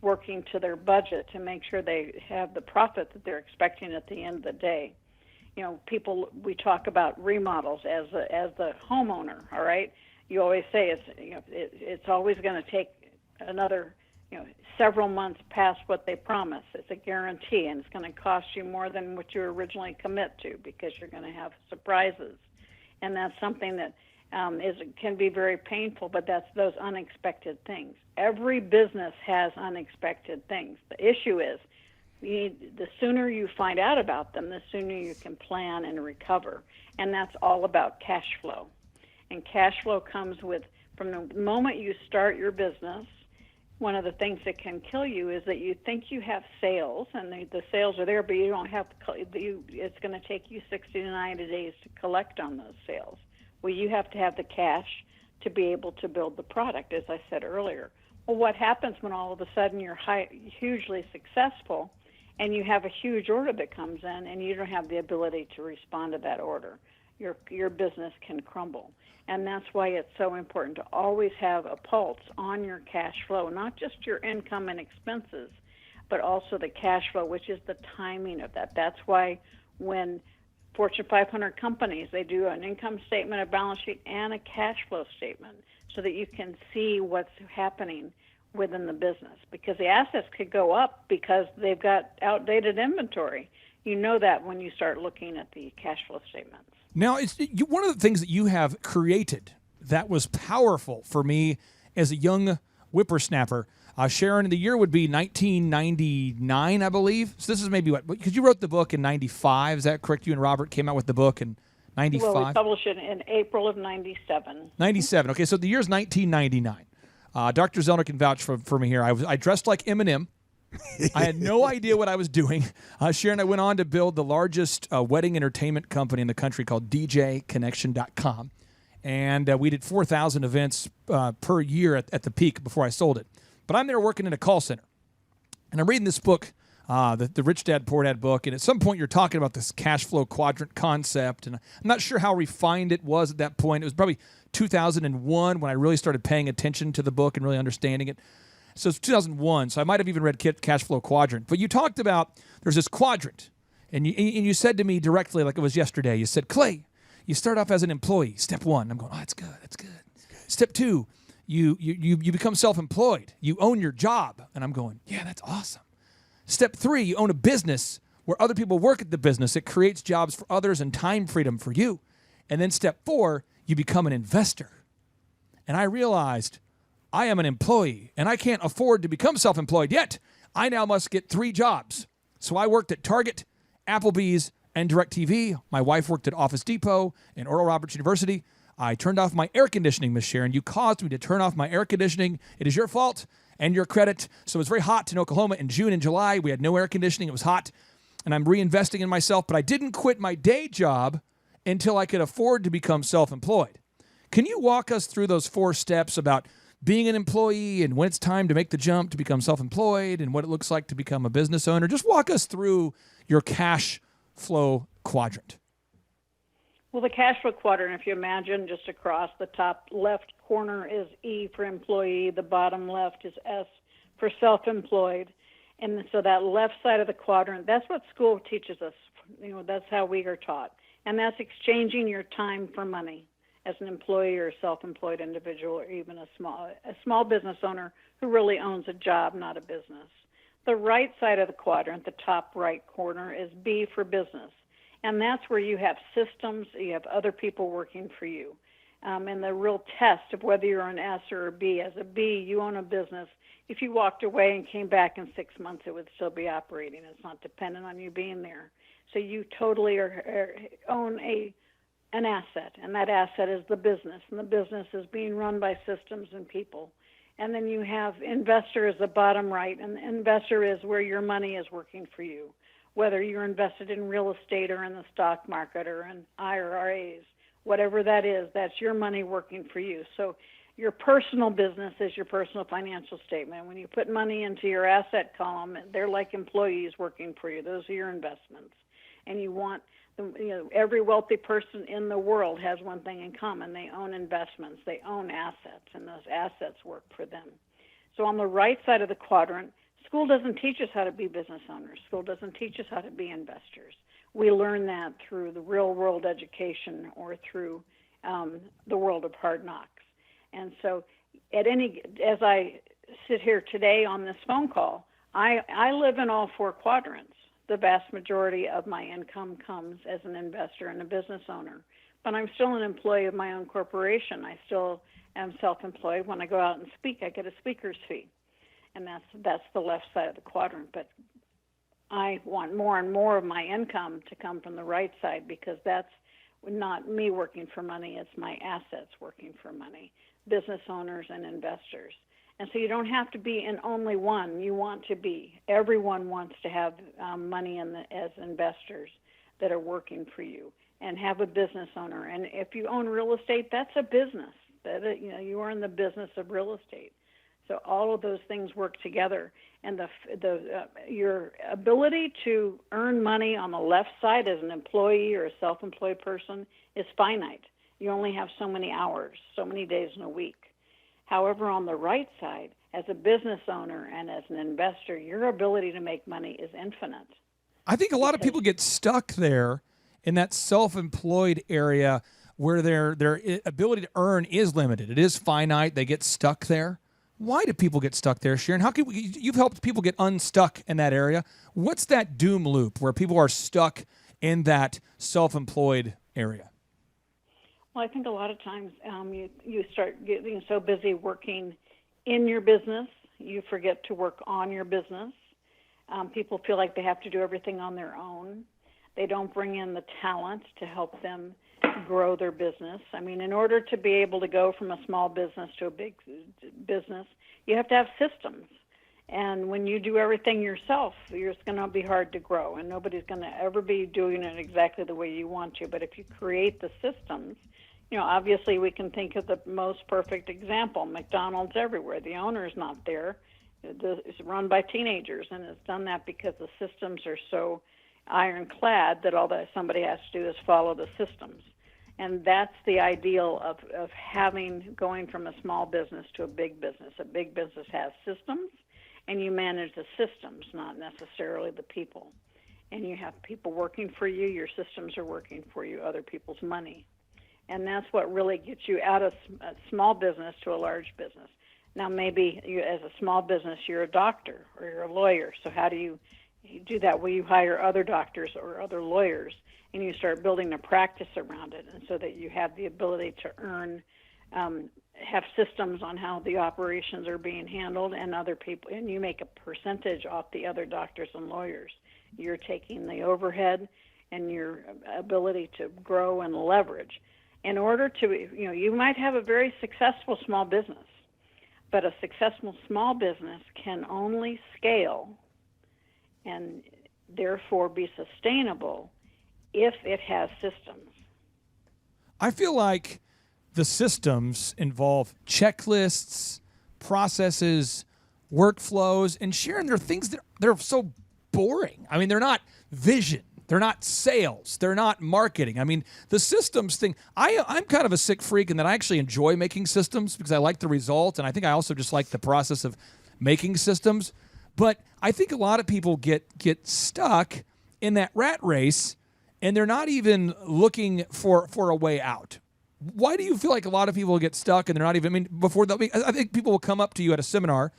working to their budget, to make sure they have the profit that they're expecting at the end of the day. We talk about remodels as the homeowner, all right? You always say it's always going to take another, several months past what they promise. It's a guarantee, and it's going to cost you more than what you originally commit to because you're going to have surprises. And that's something that can be very painful, but that's those unexpected things. Every business has unexpected things. The issue is the sooner you find out about them, the sooner you can plan and recover. And that's all about cash flow. And cash flow comes from the moment you start your business, one of the things that can kill you is that you think you have sales, and the sales are there, but you don't have, it's going to take you 60 to 90 days to collect on those sales. Well, you have to have the cash to be able to build the product, as I said earlier. Well, what happens when all of a sudden you're hugely successful and you have a huge order that comes in and you don't have the ability to respond to that order, your business can crumble. And that's why it's so important to always have a pulse on your cash flow, not just your income and expenses, but also the cash flow, which is the timing of that. That's why when Fortune 500 companies, they do an income statement, a balance sheet, and a cash flow statement so that you can see what's happening within the business, because the assets could go up because they've got outdated inventory. You know that when you start looking at the cash flow statements. Now, one of the things that you have created that was powerful for me as a young whippersnapper, Sharon, the year would be 1999, I believe. So this is maybe what, because you wrote the book in 95, is that correct? You and Robert came out with the book in 95? Well, we published it in April of 97. 97, okay, so the year's 1999. Dr. Zellner can vouch for me here. I dressed like Eminem. I had no idea what I was doing. Sharon, I went on to build the largest wedding entertainment company in the country called DJConnection.com. And we did 4,000 events per year at the peak before I sold it. But I'm there working in a call center. And I'm reading this book, the Rich Dad, Poor Dad book. And at some point, you're talking about this cash flow quadrant concept. And I'm not sure how refined it was at that point. It was probably 2001 when I really started paying attention to the book and really understanding it. So it's 2001, so I might have even read Cash Flow Quadrant. But you talked about there's this quadrant, and you said to me directly, like it was yesterday, you said, Clay, you start off as an employee, step one. I'm going, oh, that's good, that's good. Step two, you become self-employed. You own your job. And I'm going, yeah, that's awesome. Step three, you own a business where other people work at the business. It creates jobs for others and time freedom for you. And then step four, you become an investor. And I realized I am an employee, and I can't afford to become self-employed yet. I now must get 3 jobs. So I worked at Target, Applebee's, and DirecTV. My wife worked at Office Depot and Oral Roberts University. I turned off my air conditioning, Miss Sharon. You caused me to turn off my air conditioning. It is your fault and your credit. So it was very hot in Oklahoma in June and July. We had no air conditioning. It was hot, and I'm reinvesting in myself. But I didn't quit my day job until I could afford to become self-employed. Can you walk us through those 4 steps about being an employee and when it's time to make the jump to become self-employed and what it looks like to become a business owner? Just walk us through your cash flow quadrant. Well, the cash flow quadrant, if you imagine just across the top left corner is E for employee, the bottom left is S for self-employed. And so that left side of the quadrant, that's what school teaches us. That's how we are taught. And that's exchanging your time for money as an employee or a self-employed individual, or even a small business owner who really owns a job, not a business. The right side of the quadrant, the top right corner, is B for business. And that's where you have systems, you have other people working for you. And the real test of whether you're an S or a B. As a B, you own a business. If you walked away and came back in 6 months, it would still be operating. It's not dependent on you being there. So you totally own an asset, and that asset is the business, and the business is being run by systems and people. And then you have investor as the bottom right, and the investor is where your money is working for you, whether you're invested in real estate or in the stock market or in IRAs, whatever that is, that's your money working for you. So your personal business is your personal financial statement. When you put money into your asset column, they're like employees working for you. Those are your investments. And you want every wealthy person in the world has one thing in common. They own investments. They own assets, and those assets work for them. So on the right side of the quadrant, school doesn't teach us how to be business owners. School doesn't teach us how to be investors. We learn that through the real-world education or through the world of hard knocks. And so as I sit here today on this phone call, I live in all 4 quadrants. The vast majority of my income comes as an investor and a business owner. But I'm still an employee of my own corporation. I still am self-employed. When I go out and speak, I get a speaker's fee. And that's the left side of the quadrant. But I want more and more of my income to come from the right side, because that's not me working for money. It's my assets working for money, business owners and investors. And so you don't have to be in only one. You want to be. Everyone wants to have money as investors that are working for you, and have a business owner. And if you own real estate, that's a business. You are in the business of real estate. So all of those things work together. And your ability to earn money on the left side as an employee or a self-employed person is finite. You only have so many hours, so many days in a week. However, on the right side, as a business owner and as an investor, your ability to make money is infinite. I think a lot of people get stuck there in that self-employed area where their ability to earn is limited. It is finite. They get stuck there. Why do people get stuck there, Sharon? How can you've helped people get unstuck in that area? What's that doom loop where people are stuck in that self-employed area? Well, I think a lot of times you start getting so busy working in your business, you forget to work on your business. People feel like they have to do everything on their own. They don't bring in the talent to help them grow their business. I mean, in order to be able to go from a small business to a big business, you have to have systems. And when you do everything yourself, it's going to be hard to grow, and nobody's going to ever be doing it exactly the way you want to. But if you create the systems, obviously we can think of the most perfect example, McDonald's everywhere. The owner is not there. It's run by teenagers, and it's done that because the systems are so ironclad that all that somebody has to do is follow the systems. And that's the ideal of going from a small business to a big business. A big business has systems, and you manage the systems, not necessarily the people. And you have people working for you, your systems are working for you, other people's money. And that's what really gets you out of a small business to a large business. Now, maybe you, as a small business, you're a doctor or you're a lawyer. So how do you do that? Well, you hire other doctors or other lawyers, and you start building a practice around it, and so that you have the ability to earn, have systems on how the operations are being handled, and other people, and you make a percentage off the other doctors and lawyers. You're taking the overhead and your ability to grow and leverage. In order to, you might have a very successful small business, but a successful small business can only scale and therefore be sustainable if it has systems. I feel like the systems involve checklists, processes, workflows, and Sharon, there are things that they're so boring. I mean, they're not vision. They're not sales. They're not marketing. I mean, the systems thing, I'm kind of a sick freak in that I actually enjoy making systems because I like the result, and I think I also just like the process of making systems. But I think a lot of people get stuck in that rat race, and they're not even looking for a way out. Why do you feel like a lot of people get stuck and they're not even, I think people will come up to you at a seminar,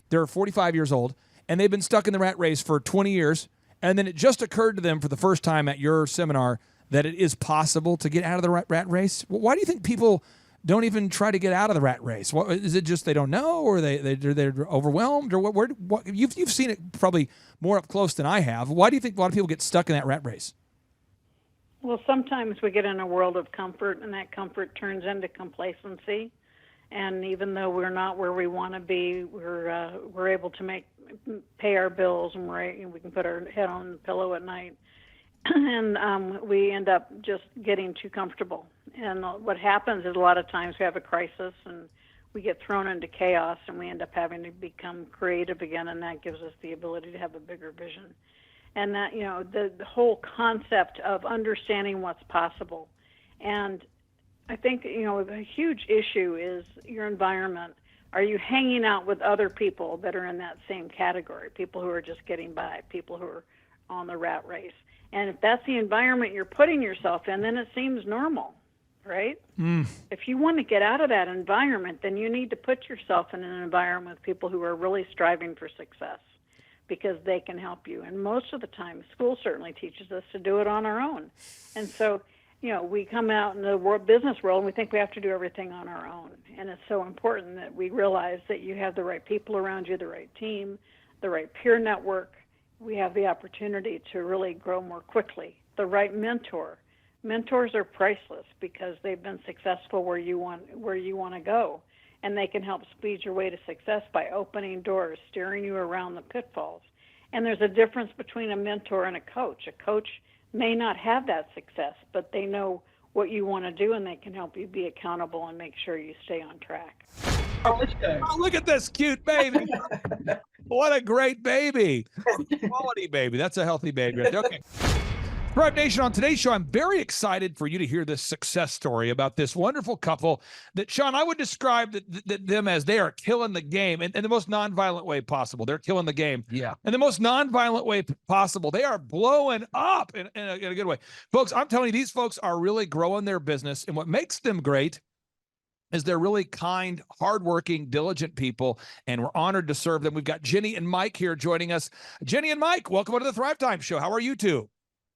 they're 45 years old, and they've been stuck in the rat race for 20 years, and then it just occurred to them for the first time at your seminar that it is possible to get out of the rat race. Why do you think people don't even try to get out of the rat race? Is it just they don't know, or they're overwhelmed, or what? You've seen it probably more up close than I have. Why do you think a lot of people get stuck in that rat race? Well, sometimes we get in a world of comfort, and that comfort turns into complacency. And even though we're not where we want to be, we're able to pay our bills, and we can put our head on the pillow at night, and we end up just getting too comfortable. And what happens is a lot of times we have a crisis, and we get thrown into chaos, and we end up having to become creative again, and that gives us the ability to have a bigger vision. And that, the whole concept of understanding what's possible. And I think, a huge issue is your environment. Are you hanging out with other people that are in that same category, people who are just getting by, people who are on the rat race? And if that's the environment you're putting yourself in, then it seems normal, right? If you want to get out of that environment, then you need to put yourself in an environment with people who are really striving for success, because they can help you. And most of the time, school certainly teaches us to do it on our own. And so, we come out in the business world and we think we have to do everything on our own. And it's so important that we realize that you have the right people around you, the right team, the right peer network. We have the opportunity to really grow more quickly. The right mentor. Mentors are priceless because they've been successful where you want to go. And they can help speed your way to success by opening doors, steering you around the pitfalls. And there's a difference between a mentor and a coach. A coach may not have that success, but they know what you want to do, and they can help you be accountable and make sure you stay on track. Oh, look at this cute baby. What a great baby. Quality baby. That's a healthy baby. Okay. Thrive Nation, on today's show, I'm very excited for you to hear this success story about this wonderful couple that, Sean, I would describe them as they are killing the game in the most nonviolent way possible. They're killing the game. Yeah. In the most nonviolent way possible. They are blowing up in a good way. Folks, I'm telling you, these folks are really growing their business, and what makes them great is they're really kind, hardworking, diligent people, and we're honored to serve them. We've got Jenny and Mike here joining us. Jenny and Mike, welcome to the Thrivetime Show. How are you two?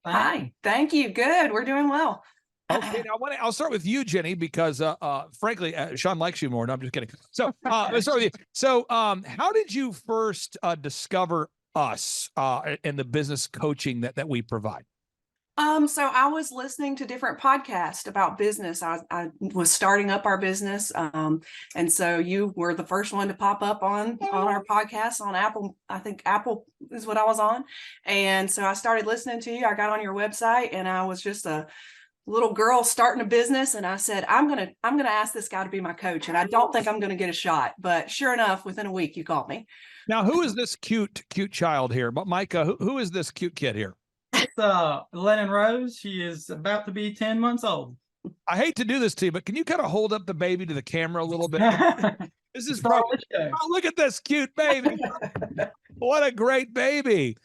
Hi, thank you. Good. We're doing well. Okay, now I'll start with you, Jenny, because frankly, Sean likes you more. No, I'm just kidding. So let's start with you. So how did you first discover us and the business coaching that we provide? So I was listening to different podcasts about business. I was starting up our business. And so you were the first one to pop up on our podcast on Apple. I think Apple is what I was on. And so I started listening to you. I got on your website, and I was just a little girl starting a business. And I said, I'm going to ask this guy to be my coach. And I don't think I'm going to get a shot, but sure enough, within a week, you called me. Now, who is this cute child here? But Micah, who is this cute kid here? It's Lennon Rose. She is about to be 10 months old. I hate to do this to you, but can you kind of hold up the baby to the camera a little bit? This is probably, oh, look at this cute baby. What a great baby.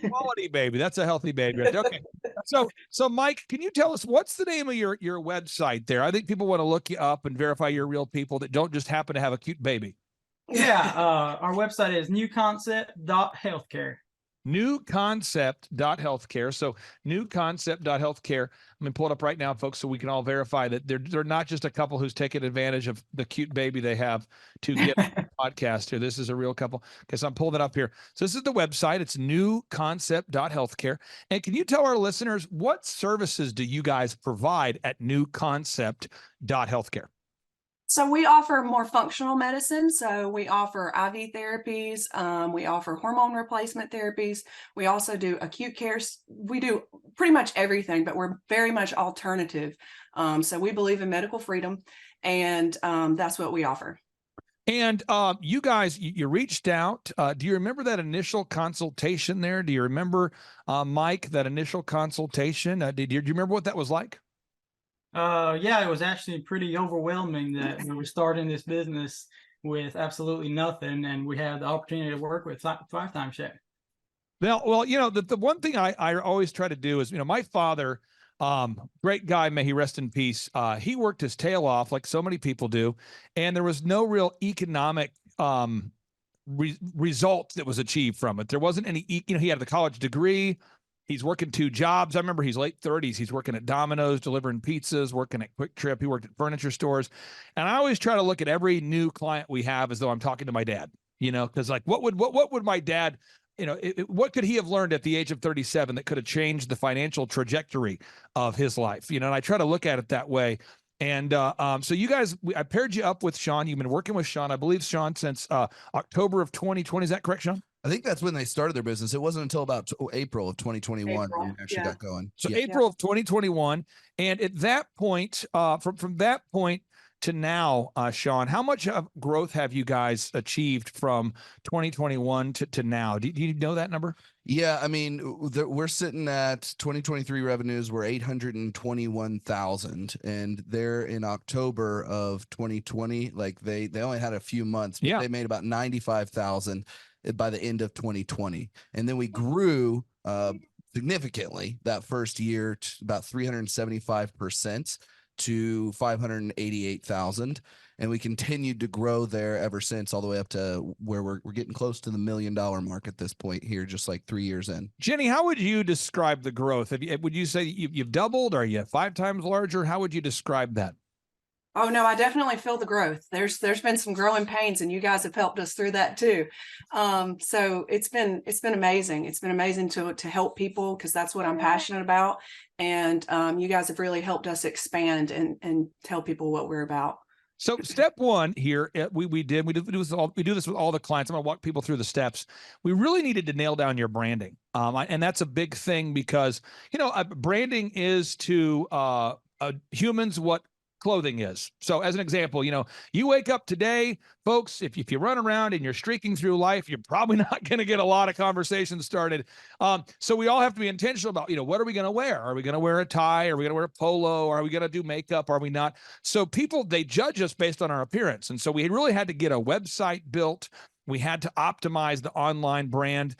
Quality baby. That's a healthy baby. Okay. So Mike, can you tell us what's the name of your website there? I think people want to look you up and verify you're real people that don't just happen to have a cute baby. Yeah. Our website is newconcept.healthcare. Newconcept.healthcare. So newconcept.healthcare. I'm going to pull it up right now, folks, so we can all verify that they're not just a couple who's taking advantage of the cute baby they have to get a podcast here. This is a real couple. Okay, so I'm pulling it up here. So this is the website. It's newconcept.healthcare. And can you tell our listeners what services do you guys provide at newconcept.healthcare? So we offer more functional medicine. So we offer IV therapies. We offer hormone replacement therapies. We also do acute care. We do pretty much everything, but we're very much alternative. So we believe in medical freedom, and that's what we offer. And you guys, you reached out. Do you remember that initial consultation there? Do you remember, Mike, that initial consultation? Do you remember what that was like? Yeah, it was actually pretty overwhelming that we were starting this business with absolutely nothing, and we had the opportunity to work with Thrivetime Show. Well, you know, the one thing I always try to do is, you know, my father, great guy, may he rest in peace. He worked his tail off like so many people do, and there was no real economic result that was achieved from it. There wasn't any, you know, he had the college degree. He's working 2 jobs. I remember he's late 30s. He's working at Domino's, delivering pizzas, working at Quick Trip. He worked at furniture stores. And I always try to look at every new client we have as though I'm talking to my dad, you know, because like, what would my dad, you know, what could he have learned at the age of 37 that could have changed the financial trajectory of his life? You know, and I try to look at it that way. And so you guys, I paired you up with Sean. You've been working with Sean, I believe, Sean, since October of 2020. Is that correct, Sean? I think that's when they started their business. It wasn't until about April of 2021 when we actually got going. So April of 2021. And at that point, from that point to now, Sean, how much of growth have you guys achieved from 2021 to now? Do you know that number? Yeah, I mean, we're sitting at 2023 revenues were 821,000, and they're in October of 2020. Like they only had a few months, but they made about 95,000 by the end of 2020, and then we grew significantly that first year to about 375% to 588,000, and we continued to grow there ever since, all the way up to where we're getting close to the $1 million mark at this point here, just like 3 years in. Jenny, how would you describe the growth? Would you say you've doubled? Are you 5 times larger? How would you describe that? Oh no, I definitely feel the growth. There's been some growing pains, and you guys have helped us through that too. So it's been amazing. It's been amazing to help people, because that's what I'm passionate about. And you guys have really helped us expand and tell people what we're about. So step one here, we do this with all the clients. I'm going to walk people through the steps. We really needed to nail down your branding, and that's a big thing, because you know branding is to humans what clothing is. So as an example, you wake up today, folks, if you run around and you're streaking through life, you're probably not going to get a lot of conversations started. So we all have to be intentional about, what are we going to wear? Are we going to wear a tie? Are we going to wear a polo? Are we going to do makeup? Are we not? So people, they judge us based on our appearance. And so we really had to get a website built. We had to optimize the online brand.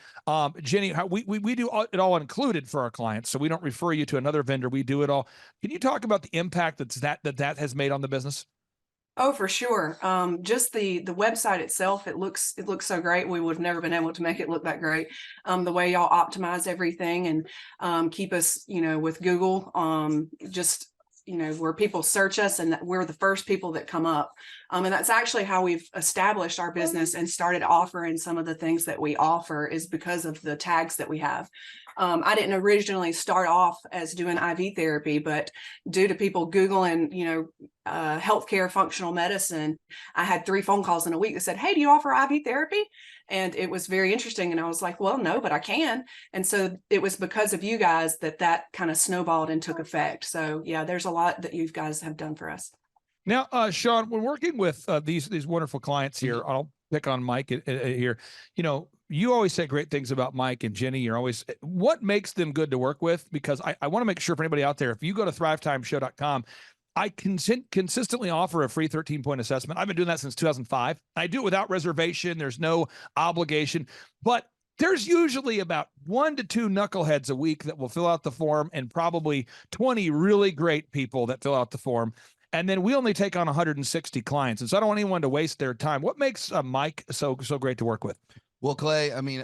Jenny, we do it all included for our clients. So we don't refer you to another vendor. We do it all. Can you talk about the impact that has made on the business? Oh, for sure. Just the website itself, it looks so great. We would have never been able to make it look that great. The way y'all optimize everything and keep us, with Google, just where people search us and that we're the first people that come up. And that's actually how we've established our business and started offering some of the things that we offer is because of the tags that we have. I didn't originally start off as doing IV therapy, but due to people Googling, healthcare, functional medicine, I had 3 phone calls in a week that said, "Hey, do you offer IV therapy?" And it was very interesting. And I was like, well, no, but I can. And so it was because of you guys that kind of snowballed and took effect. So yeah, there's a lot that you guys have done for us. Now, Sean, we're working with these wonderful clients here. I'll pick on Mike here. You always say great things about Mike and Jenny. What makes them good to work with? Because I want to make sure for anybody out there, if you go to thrivetimeshow.com, I consistently offer a free 13-point assessment. I've been doing that since 2005. I do it without reservation. There's no obligation, but there's usually about 1 to 2 knuckleheads a week that will fill out the form and probably 20 really great people that fill out the form. And then we only take on 160 clients. And so I don't want anyone to waste their time. What makes Mike so great to work with? Well, Clay, I mean,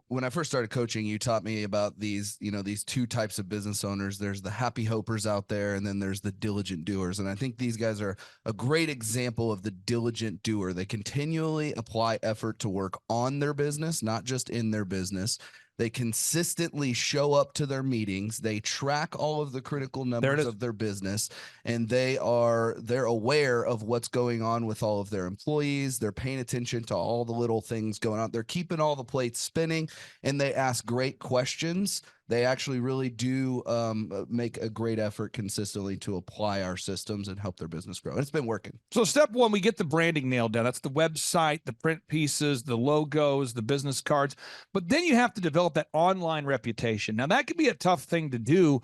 when I first started coaching, you taught me about these 2 types of business owners. There's the happy hopers out there, and then there's the diligent doers. And I think these guys are a great example of the diligent doer. They continually apply effort to work on their business, not just in their business. They consistently show up to their meetings. They track all of the critical numbers of their business, and they're aware of what's going on with all of their employees. They're paying attention to all the little things going on. They're keeping all the plates spinning, and they ask great questions. They actually really do make a great effort consistently to apply our systems and help their business grow. And it's been working. So step 1, we get the branding nailed down. That's the website, the print pieces, the logos, the business cards. But then you have to develop that online reputation. Now that can be a tough thing to do,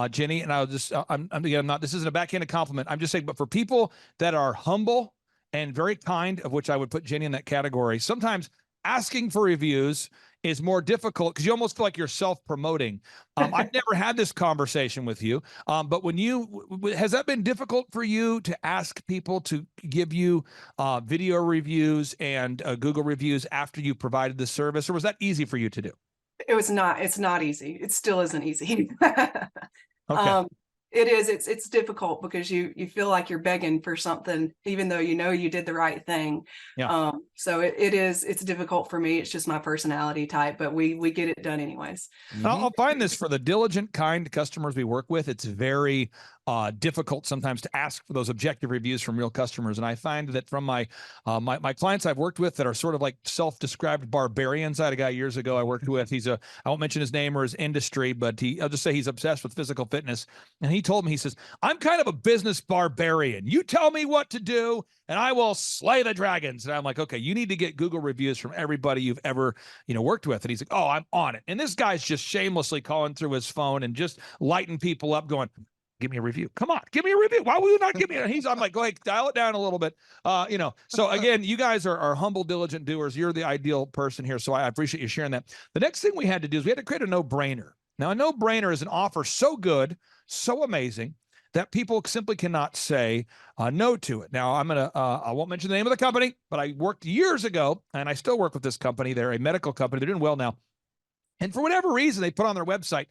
Jenny. And this isn't a backhanded compliment. I'm just saying, but for people that are humble and very kind, of which I would put Jenny in that category, sometimes asking for reviews is more difficult because you almost feel like you're self-promoting. I've never had this conversation with you, but has that been difficult for you to ask people to give you video reviews and Google reviews after you provided the service, or was that easy for you to do? It's not easy. It still isn't easy. Okay. It is. It's difficult because you feel like you're begging for something, even though you did the right thing. Yeah. So it's difficult for me. It's just my personality type, but we get it done anyways. I'll find this for the diligent, kind customers we work with. It's very difficult sometimes to ask for those objective reviews from real customers. And I find that from my clients I've worked with that are sort of like self-described barbarians. I had a guy years ago I worked with. I won't mention his name or his industry, but I'll just say he's obsessed with physical fitness. And he told me, he says, "I'm kind of a business barbarian. You tell me what to do and I will slay the dragons." And I'm like, okay, you need to get Google reviews from everybody you've ever, worked with. And he's like, "Oh, I'm on it." And this guy's just shamelessly calling through his phone and just lighting people up going, "Give me a review. Come on, give me a review. Why will you not give me?" I'm like, go ahead, dial it down a little bit. So again, you guys are humble, diligent doers. You're the ideal person here. So I appreciate you sharing that. The next thing we had to do is we had to create a no-brainer. Now, a no-brainer is an offer so good, so amazing that people simply cannot say no to it. Now, I won't mention the name of the company, but I worked years ago, and I still work with this company. They're a medical company. They're doing well now. And for whatever reason, they put on their website,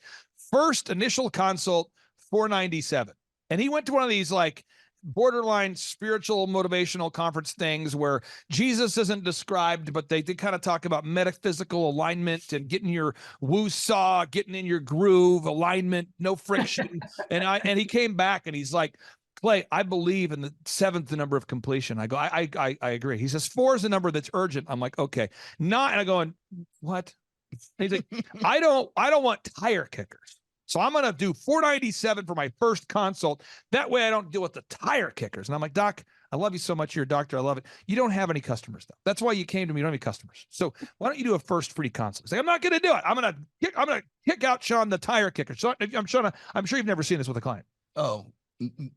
first initial consult, $497. And he went to one of these like borderline spiritual motivational conference things where Jesus isn't described, but they kind of talk about metaphysical alignment and getting your woo-saw, getting in your groove, alignment, no friction. And he came back and he's like, "Clay, I believe in the 7th number of completion." I go, I agree. He says 4 is the number that's urgent. I'm like, okay. And I go, what? And he's like, I don't want tire kickers. So I'm going to do $497 for my first consult. That way I don't deal with the tire kickers. And I'm like, Doc, I love you so much. You're a doctor. I love it. You don't have any customers, though. That's why you came to me. You don't have any customers. So why don't you do a first free consult? He's like, I'm not going to do it. I'm going to kick out Sean, the tire kicker. So I'm sure you've never seen this with a client. Oh,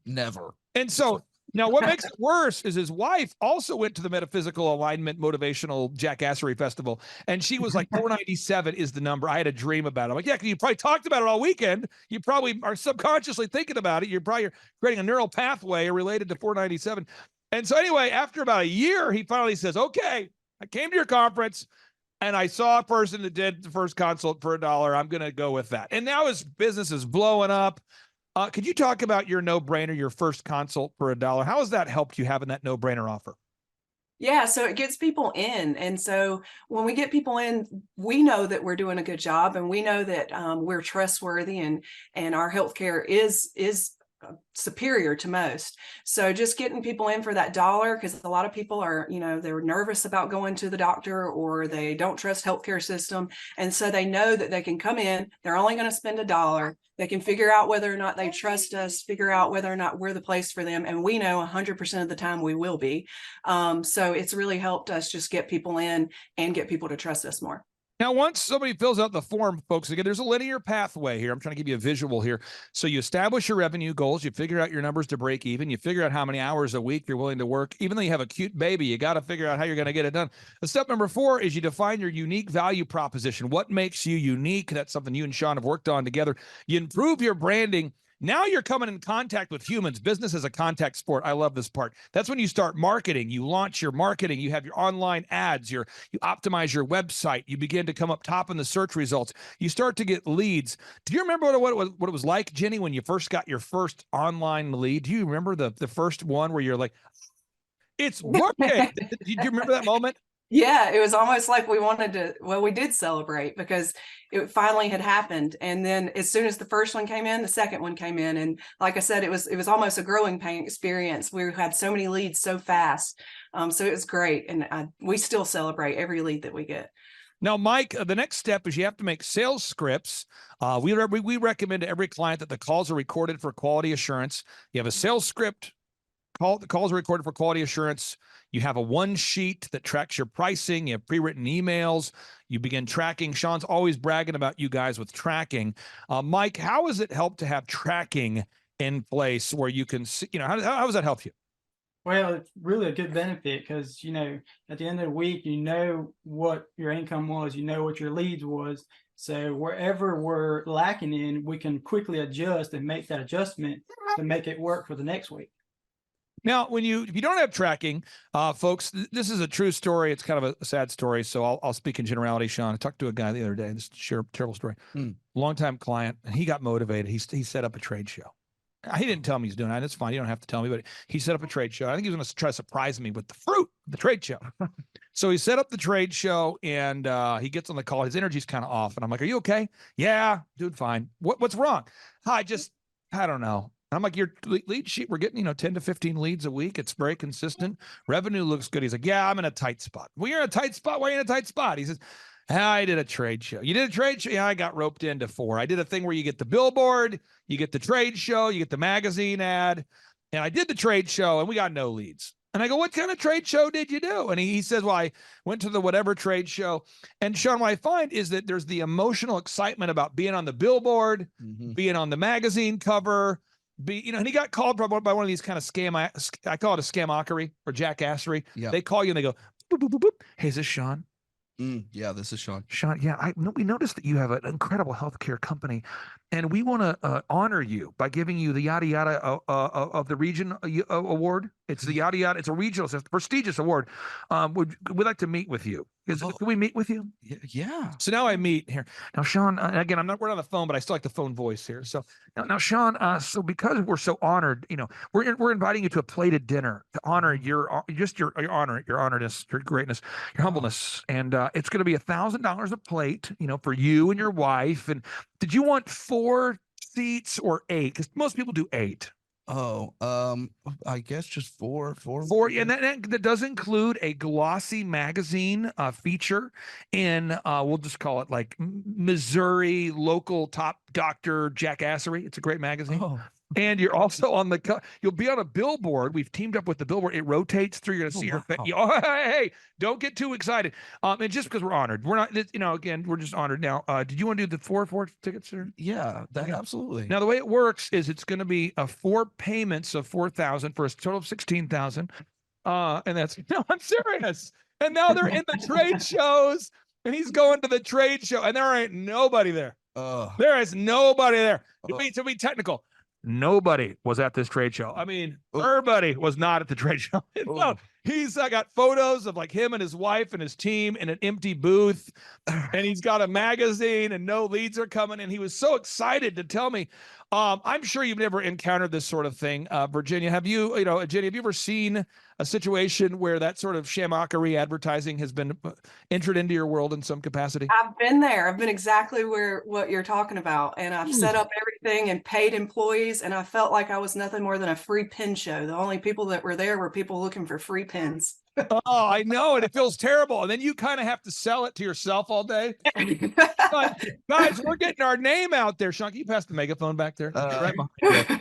never. And so now what makes it worse is his wife also went to the Metaphysical Alignment Motivational Jackassery Festival. And she was like, 497 is the number. I had a dream about it. I'm like, yeah, because you probably talked about it all weekend. You probably are subconsciously thinking about it. You're probably creating a neural pathway related to 497. And so anyway, after about a year, he finally says, okay, I came to your conference and I saw a person that did the first consult for $1. I'm going to go with that. And now his business is blowing up. Could you talk about your no-brainer, your first consult for $1? How has that helped you having that no-brainer offer? Yeah, so it gets people in. And so when we get people in, we know that we're doing a good job, and we know that we're trustworthy, and our healthcare is superior to most. So just getting people in for that $1, because a lot of people are, they're nervous about going to the doctor, or they don't trust healthcare system. And so they know that they can come in, they're only going to spend $1. They can figure out whether or not they trust us, figure out whether or not we're the place for them. And we know 100% of the time we will be. So it's really helped us just get people in and get people to trust us more. Now, once somebody fills out the form, folks, again, there's a linear pathway here. I'm trying to give you a visual here. So you establish your revenue goals. You figure out your numbers to break even. You figure out how many hours a week you're willing to work. Even though you have a cute baby, you got to figure out how you're going to get it done. Step number 4 is you define your unique value proposition. What makes you unique? That's something you and Sean have worked on together. You improve your branding. Now you're coming in contact with humans. Business is a contact sport. I love this part. That's when you start marketing. You launch your marketing. You have your online ads. You optimize your website. You begin to come up top in the search results. You start to get leads. Do you remember what it was like, Jenny, when you first got your first online lead? Do you remember the first one where you're like, it's working? Did you remember that moment? Yeah, it was almost like we did celebrate, because it finally had happened. And then as soon as the first one came in, the second one came in. And like I said, it was almost a growing pain experience. We had so many leads so fast. So it was great. And we still celebrate every lead that we get. Now, Mike, the next step is you have to make sales scripts. We recommend to every client that the calls are recorded for quality assurance. You have a sales script. The calls are recorded for quality assurance. You have a one sheet that tracks your pricing. You have pre-written emails. You begin tracking. Sean's always bragging about you guys with tracking. Mike, how has it helped to have tracking in place where you can see, how does that help you? Well, it's really a good benefit, because, at the end of the week, what your income was, what your leads was. So wherever we're lacking in, we can quickly adjust and make that adjustment to make it work for the next week. Now, if you don't have tracking, folks, this is a true story. It's kind of a sad story, so I'll speak in generality, Sean. I talked to a guy the other day. This is a terrible story. Longtime client, and he got motivated. He set up a trade show. He didn't tell me he's doing that. It's fine. You don't have to tell me, but he set up a trade show. I think he was going to try to surprise me with the fruit of the trade show. So he set up the trade show, and he gets on the call. His energy's kind of off, and I'm like, "Are you okay?" "Yeah, dude, fine." What's wrong?" I don't know. I'm like, your lead sheet, we're getting, 10 to 15 leads a week. It's very consistent. Revenue looks good. He's like, "Yeah, I'm in a tight spot." "Well, you're in a tight spot. Why are you in a tight spot?" He says, "I did a trade show." "You did a trade show?" "Yeah, I got roped into 4. I did a thing where you get the billboard, you get the trade show, you get the magazine ad. And I did the trade show, and we got no leads. And I go, "What kind of trade show did you do?" And he says, "Well, I went to the whatever trade show." And Sean, what I find is that there's the emotional excitement about being on the billboard, being on the magazine cover, and he got called by one of these kind of scam. I call it a scamockery or jackassery. Yeah. They call you and they go, boop, boop, boop, boop. "Hey, is this Sean?" Yeah, this is Sean. "Sean, yeah, we noticed that you have an incredible healthcare company, and we want to honor you by giving you the yada yada of the region award. It's the yada yada. It's a regional, it's a prestigious award. We'd like to meet with you. Can we meet with you?" Yeah. So now I meet here. Now, Sean, again, we're on the phone, but I still like the phone voice here. So now Sean, so because we're so honored, we're inviting you to a plated dinner to honor your honoredness, your greatness, your humbleness. And it's going to be $1,000 a plate, for you and your wife. And did you want 4 seats or 8? Because most people do 8. Oh, I guess just four. And that does include a glossy magazine feature in, we'll just call it like Missouri local top doctor jackassery. It's a great magazine. Oh. And you're also on you'll be on a billboard. We've teamed up with the billboard. It rotates through. You're going to see your face. Oh, hey, don't get too excited. And just because we're honored, we're not, again, we're just honored now. Did you want to do the four tickets, sir? Yeah, absolutely. Now, the way it works is it's going to be 4 payments of $4,000 for a total of $16,000. And that's, no, I'm serious. And now they're in the trade shows, and he's going to the trade show, and there ain't nobody there. There is nobody there. To be technical, nobody was at this trade show. I mean, everybody was not at the trade show. No, he's got photos of like him and his wife and his team in an empty booth, and he's got a magazine and no leads are coming. And he was so excited to tell me. I'm sure you've never encountered this sort of thing, Virginia. Have you, Jenny, have you ever seen a situation where that sort of shamockery advertising has been entered into your world in some capacity? I've been there. I've been exactly what you're talking about. And I've set up everything and paid employees. And I felt like I was nothing more than a free pin show. The only people that were there were people looking for free pins. Oh, I know. And it feels terrible. And then you kind of have to sell it to yourself all day. But guys, we're getting our name out there. Sean, can you pass the megaphone back there? Right behind you.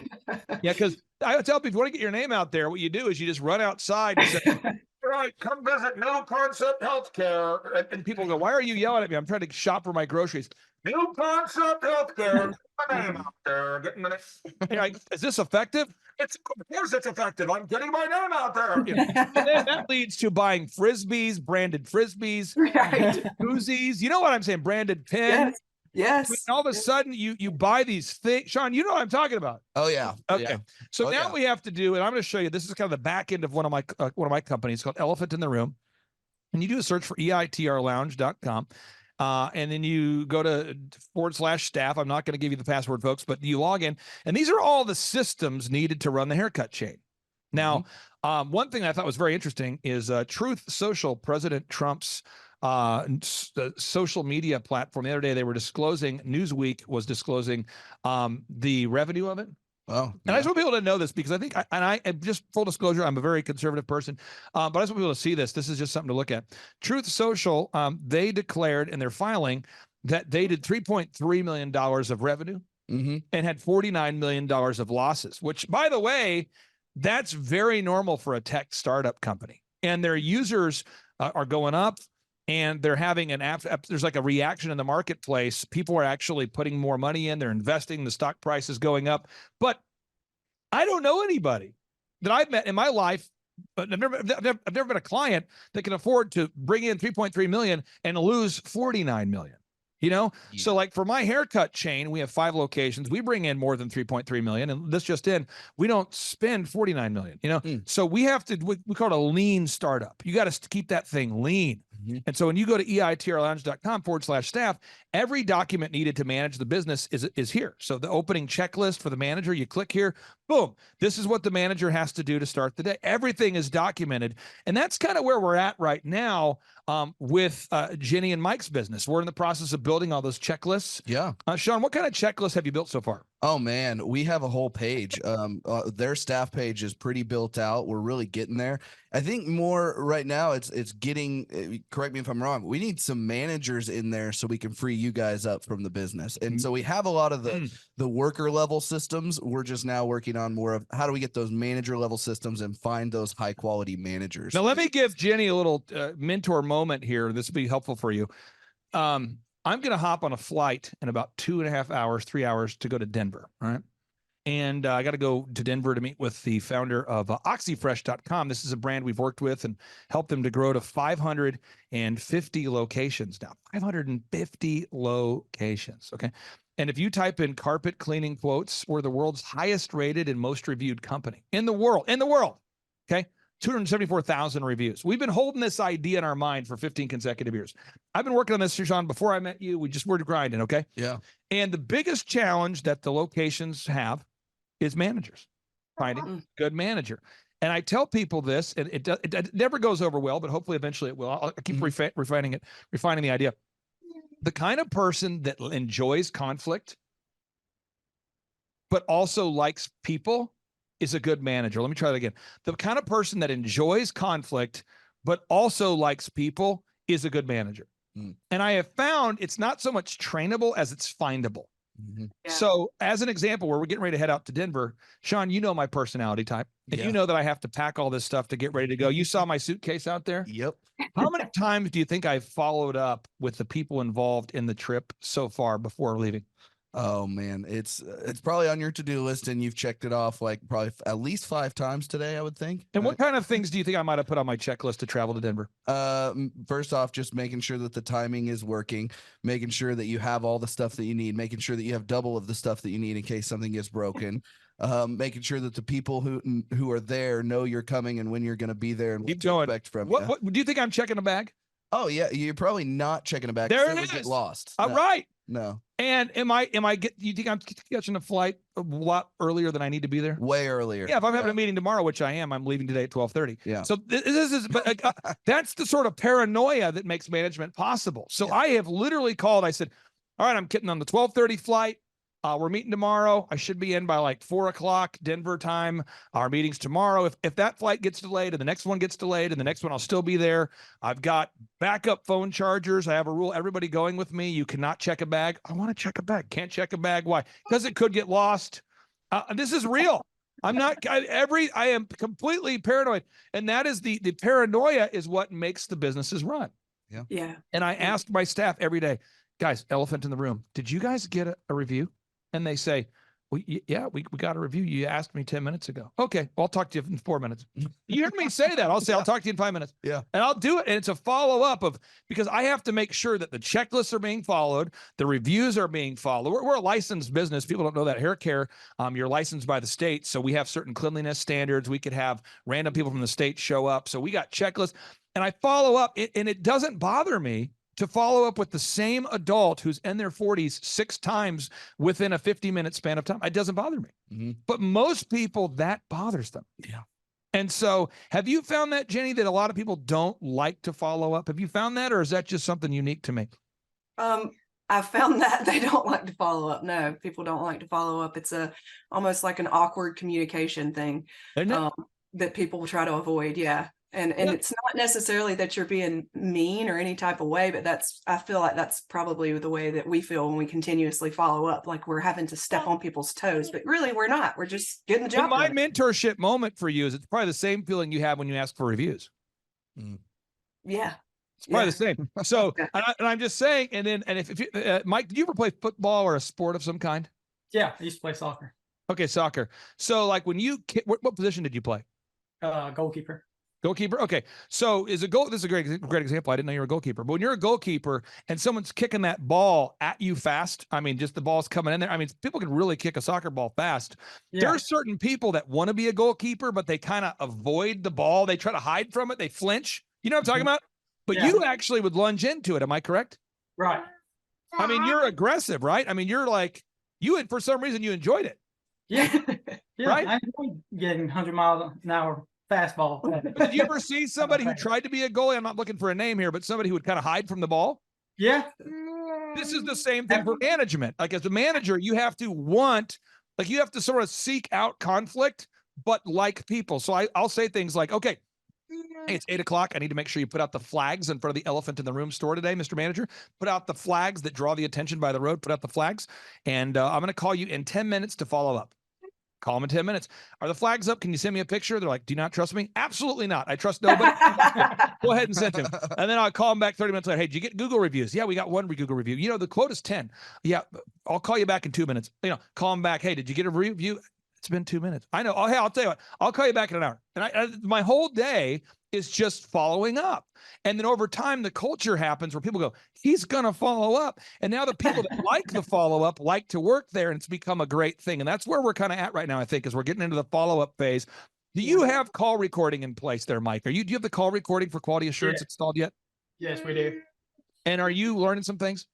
Yeah, because I tell people, if you want to get your name out there, what you do is you just run outside and say, all right, come visit New Concept Healthcare. And people go, why are you yelling at me? I'm trying to shop for my groceries. New Concept Healthcare. My name out there. Getting the name. Like, is this effective? Of course it's effective. I'm getting my name out there. And then that leads to buying Frisbees, branded Frisbees, koozies. You know what I'm saying? Branded pins. Yes. And all of a sudden, you buy these things. Sean, you know what I'm talking about. Oh yeah. Okay. Yeah. So now we have to do, and I'm going to show you. This is kind of the back end of one of my companies called Elephant in the Room, and you do a search for eitrlounge.com. And then you go to /staff. I'm not going to give you the password, folks, but you log in. And these are all the systems needed to run the haircut chain. Now, one thing I thought was very interesting is Truth Social, President Trump's social media platform. The other day, they were disclosing, Newsweek was disclosing the revenue of it. Oh, and I just want people to know this because I think, and just full disclosure, I'm a very conservative person, but I just want people to see this. This is just something to look at. Truth Social, they declared in their filing that they did $3.3 million of revenue and had $49 million of losses, which, by the way, that's very normal for a tech startup company. And their users are going up. And they're having there's like a reaction in the marketplace. People are actually putting more money in. They're investing. The stock price is going up. But I don't know anybody that I've met in my life. But I've never been a client that can afford to bring in 3.3 million and lose 49 million. So like for my haircut chain, we have 5 locations. We bring in more than 3.3 million, and this just in, we don't spend 49 million. So we have to. We call it a lean startup. You got to keep that thing lean. And so when you go to eitrlounge.com/staff, every document needed to manage the business is here. So the opening checklist for the manager, you click here, boom. This is what the manager has to do to start the day. Everything is documented. And that's kind of where we're at right now with Jenny and Mike's business. We're in the process of building all those checklists. Yeah. Sean, what kind of checklists have you built so far? Oh man, we have a whole page. Their staff page is pretty built out. We're really getting there. I think more right now it's getting, correct me if I'm wrong, we need some managers in there so we can free you guys up from the business. And so we have a lot of the worker level systems. We're just now working on more of how do we get those manager level systems and find those high quality managers. Now let me give Jenny a little mentor moment here. This will be helpful for you. I'm going to hop on a flight in about 2.5 hours, 3 hours to go to Denver. All right. And I got to go to Denver to meet with the founder of oxyfresh.com. This is a brand we've worked with and helped them to grow to 550 locations now. 550 locations. Okay. And if you type in carpet cleaning quotes, we're the world's highest rated and most reviewed company in the world. Okay. 274,000 reviews. We've been holding this idea in our mind for 15 consecutive years. I've been working on this, Sharon, before I met you. We just were grinding, okay? Yeah. And the biggest challenge that the locations have is managers, finding good manager. And I tell people this, and it never goes over well, but hopefully eventually it will. I'll keep refining the idea. The kind of person that enjoys conflict, but also likes people, is a good manager? Let me try that again. The kind of person that enjoys conflict, but also likes people is a good manager. And I have found it's not so much trainable as it's findable. So as an example, where we're getting ready to head out to Denver, Sean, you know my personality type, and you know that I have to pack all this stuff to get ready to go. You saw my suitcase out there? Yep. How many times do you think I've followed up with the people involved in the trip so far before leaving? Oh man, it's probably on your to-do list, and you've checked it off like probably at least 5 times today, I would think. And what kind of things do you think I might have put on my checklist to travel to Denver? First off, just making sure that the timing is working, making sure that you have all the stuff that you need, making sure that you have double of the stuff that you need in case something gets broken, making sure that the people who are there know you're coming and when you're going to be there and keep going. Expect from what do you think I'm checking a bag? Oh yeah, you're probably not checking a bag. There it it would is. get lost. All right. No. And you think I'm catching a flight a lot earlier than I need to be there? Way earlier. Yeah, if I'm having a meeting tomorrow, which I am, I'm leaving today at 12:30. Yeah. So this is, but that's the sort of paranoia that makes management possible. So I have literally called. I said, all right, I'm getting on the 12:30 flight. We're meeting tomorrow. I should be in by like 4 o'clock Denver time. Our meeting's tomorrow. If that flight gets delayed and the next one gets delayed and the next one, I'll still be there. I've got backup phone chargers. I have a rule. Everybody going with me. You cannot check a bag. I want to check a bag. Can't check a bag. Why? Because it could get lost. This is real. I'm not. I am completely paranoid, and that is the paranoia is what makes the businesses run. Yeah. Yeah. And I ask my staff every day, guys, elephant in the room. Did you guys get a review? And they say, well, yeah, we got a review. You asked me 10 minutes ago. Okay, well, I'll talk to you in 4 minutes. You hear me say that? I'll say, I'll talk to you in 5 minutes. Yeah. And I'll do it. And it's a follow-up because I have to make sure that the checklists are being followed, the reviews are being followed. We're a licensed business. People don't know that. Hair care, you're licensed by the state. So we have certain cleanliness standards. We could have random people from the state show up. So we got checklists. And I follow up, and it doesn't bother me to follow up with the same adult who's in their 40s 6 times within a 50-minute span of time. It doesn't bother me. But most people, that bothers them. Yeah. And so have you found that, Jenny, that a lot of people don't like to follow up? Have you found that, or is that just something unique to me? I found that they don't like to follow up. No, people don't like to follow up. It's almost like an awkward communication thing that people try to avoid. Yeah. And it's not necessarily that you're being mean or any type of way, but I feel like that's probably the way that we feel when we continuously follow up, like we're having to step on people's toes, but really we're not. We're just getting the job done. My done. mentorship moment for you is it's probably the same feeling you have when you ask for reviews. Yeah. It's probably the same. So, and I'm just saying, and if you, Mike, did you ever play football or a sport of some kind? Yeah, I used to play soccer. Okay, soccer. So like when what position did you play? Goalkeeper. Goalkeeper. Okay. So this is a great example. I didn't know you were a goalkeeper, but when you're a goalkeeper and someone's kicking that ball at you fast, I mean, just the ball's coming in there. I mean, people can really kick a soccer ball fast. Yeah. There are certain people that want to be a goalkeeper, but they kind of avoid the ball. They try to hide from it. They flinch. You know what I'm talking about? But you actually would lunge into it. Am I correct? Right. I mean, you're aggressive, right? I mean, you're like, for some reason you enjoyed it. Yeah. Right? I enjoyed getting 100 miles an hour fastball. Did you ever see somebody who tried to be a goalie? I'm not looking for a name here, but somebody who would kind of hide from the ball. Yeah. This is the same thing for management. Like as a manager, you have to sort of seek out conflict, but like people. So I'll say things like, okay, hey, it's 8 o'clock. I need to make sure you put out the flags in front of the elephant in the room store today, Mr. Manager. Put out the flags that draw the attention by the road. Put out the flags. And I'm going to call you in 10 minutes to follow up. Call them in 10 minutes. Are the flags up? Can you send me a picture? They're like, do you not trust me? Absolutely not. I trust nobody. Go ahead and send him. And then I'll call him back 30 minutes later. Hey, did you get Google reviews? Yeah, we got one Google review. You know, the quote is 10. Yeah, I'll call you back in 2 minutes. You know, call him back. Hey, did you get a review? It's been 2 minutes. I know. Oh, hey, I'll tell you what. I'll call you back in an hour. And my whole day is just following up. And then over time, the culture happens where people go, he's going to follow up. And now the people that like the follow-up like to work there, and it's become a great thing. And that's where we're kind of at right now, I think, is we're getting into the follow-up phase. Do you have call recording in place there, Mike? Do you have the call recording for quality assurance installed yet? Yes, we do. And are you learning some things?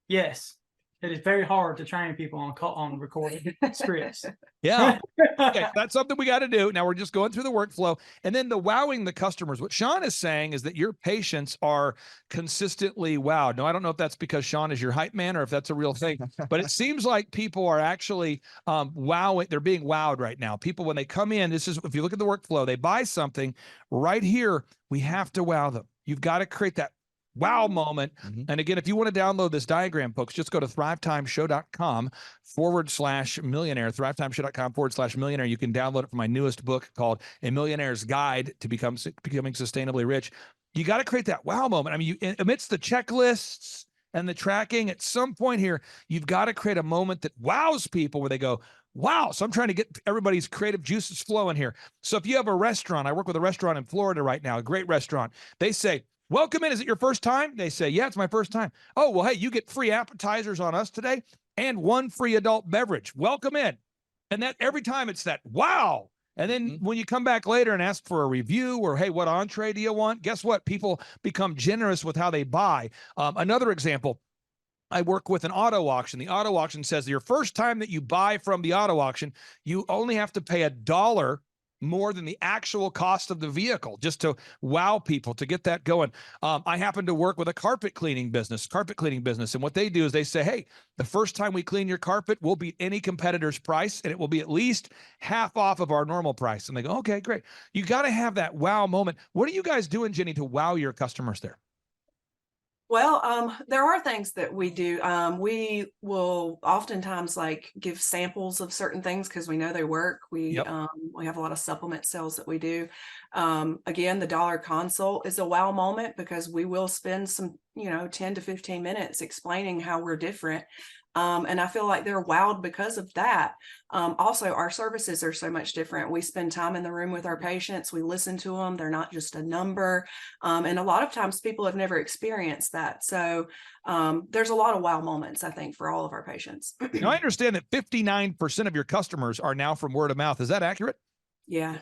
Yes. it is very hard to train people on recording scripts. Yeah. Okay, that's something we got to do. Now we're just going through the workflow. And then the wowing the customers. What Sean is saying is that your patients are consistently wowed. Now, I don't know if that's because Sean is your hype man or if that's a real thing, but it seems like people are actually wowing. They're being wowed right now. People, when they come in, this is, if you look at the workflow, they buy something right here, we have to wow them. You've got to create that wow moment. And again, if you want to download this diagram, folks, just go to thrivetimeshow.com/millionaire, thrivetimeshow.com/millionaire. You can download it from my newest book called A Millionaire's Guide to Becoming Sustainably Rich. You got to create that wow moment. I mean, amidst the checklists and the tracking, at some point here, you've got to create a moment that wows people where they go, wow. So I'm trying to get everybody's creative juices flowing here. So if you have a restaurant, I work with a restaurant in Florida right now, a great restaurant. They say, welcome in. Is it your first time? They say, yeah, it's my first time. Oh, well, hey, you get free appetizers on us today and 1 free adult beverage. Welcome in. And that every time it's that, wow. And then when you come back later and ask for a review or, hey, what entree do you want? Guess what? People become generous with how they buy. Another example, I work with an auto auction. The auto auction says your first time that you buy from the auto auction, you only have to pay $1 more than the actual cost of the vehicle just to wow people, to get that going. I happen to work with a carpet cleaning business. And what they do is they say, hey, the first time we clean your carpet, we'll beat any competitor's price and it will be at least half off of our normal price. And they go, okay, great. You got to have that wow moment. What are you guys doing, Jenny, to wow your customers there? Well, there are things that we do. We will oftentimes like give samples of certain things because we know they work. We have a lot of supplement sales that we do. Again, the dollar consult is a wow moment because we will spend some, 10 to 15 minutes explaining how we're different. And I feel like they're wowed because of that. Also, our services are so much different. We spend time in the room with our patients. We listen to them. They're not just a number. And a lot of times people have never experienced that. So there's a lot of wow moments, I think, for all of our patients. Now, I understand that 59% of your customers are now from word of mouth. Is that accurate? Yeah.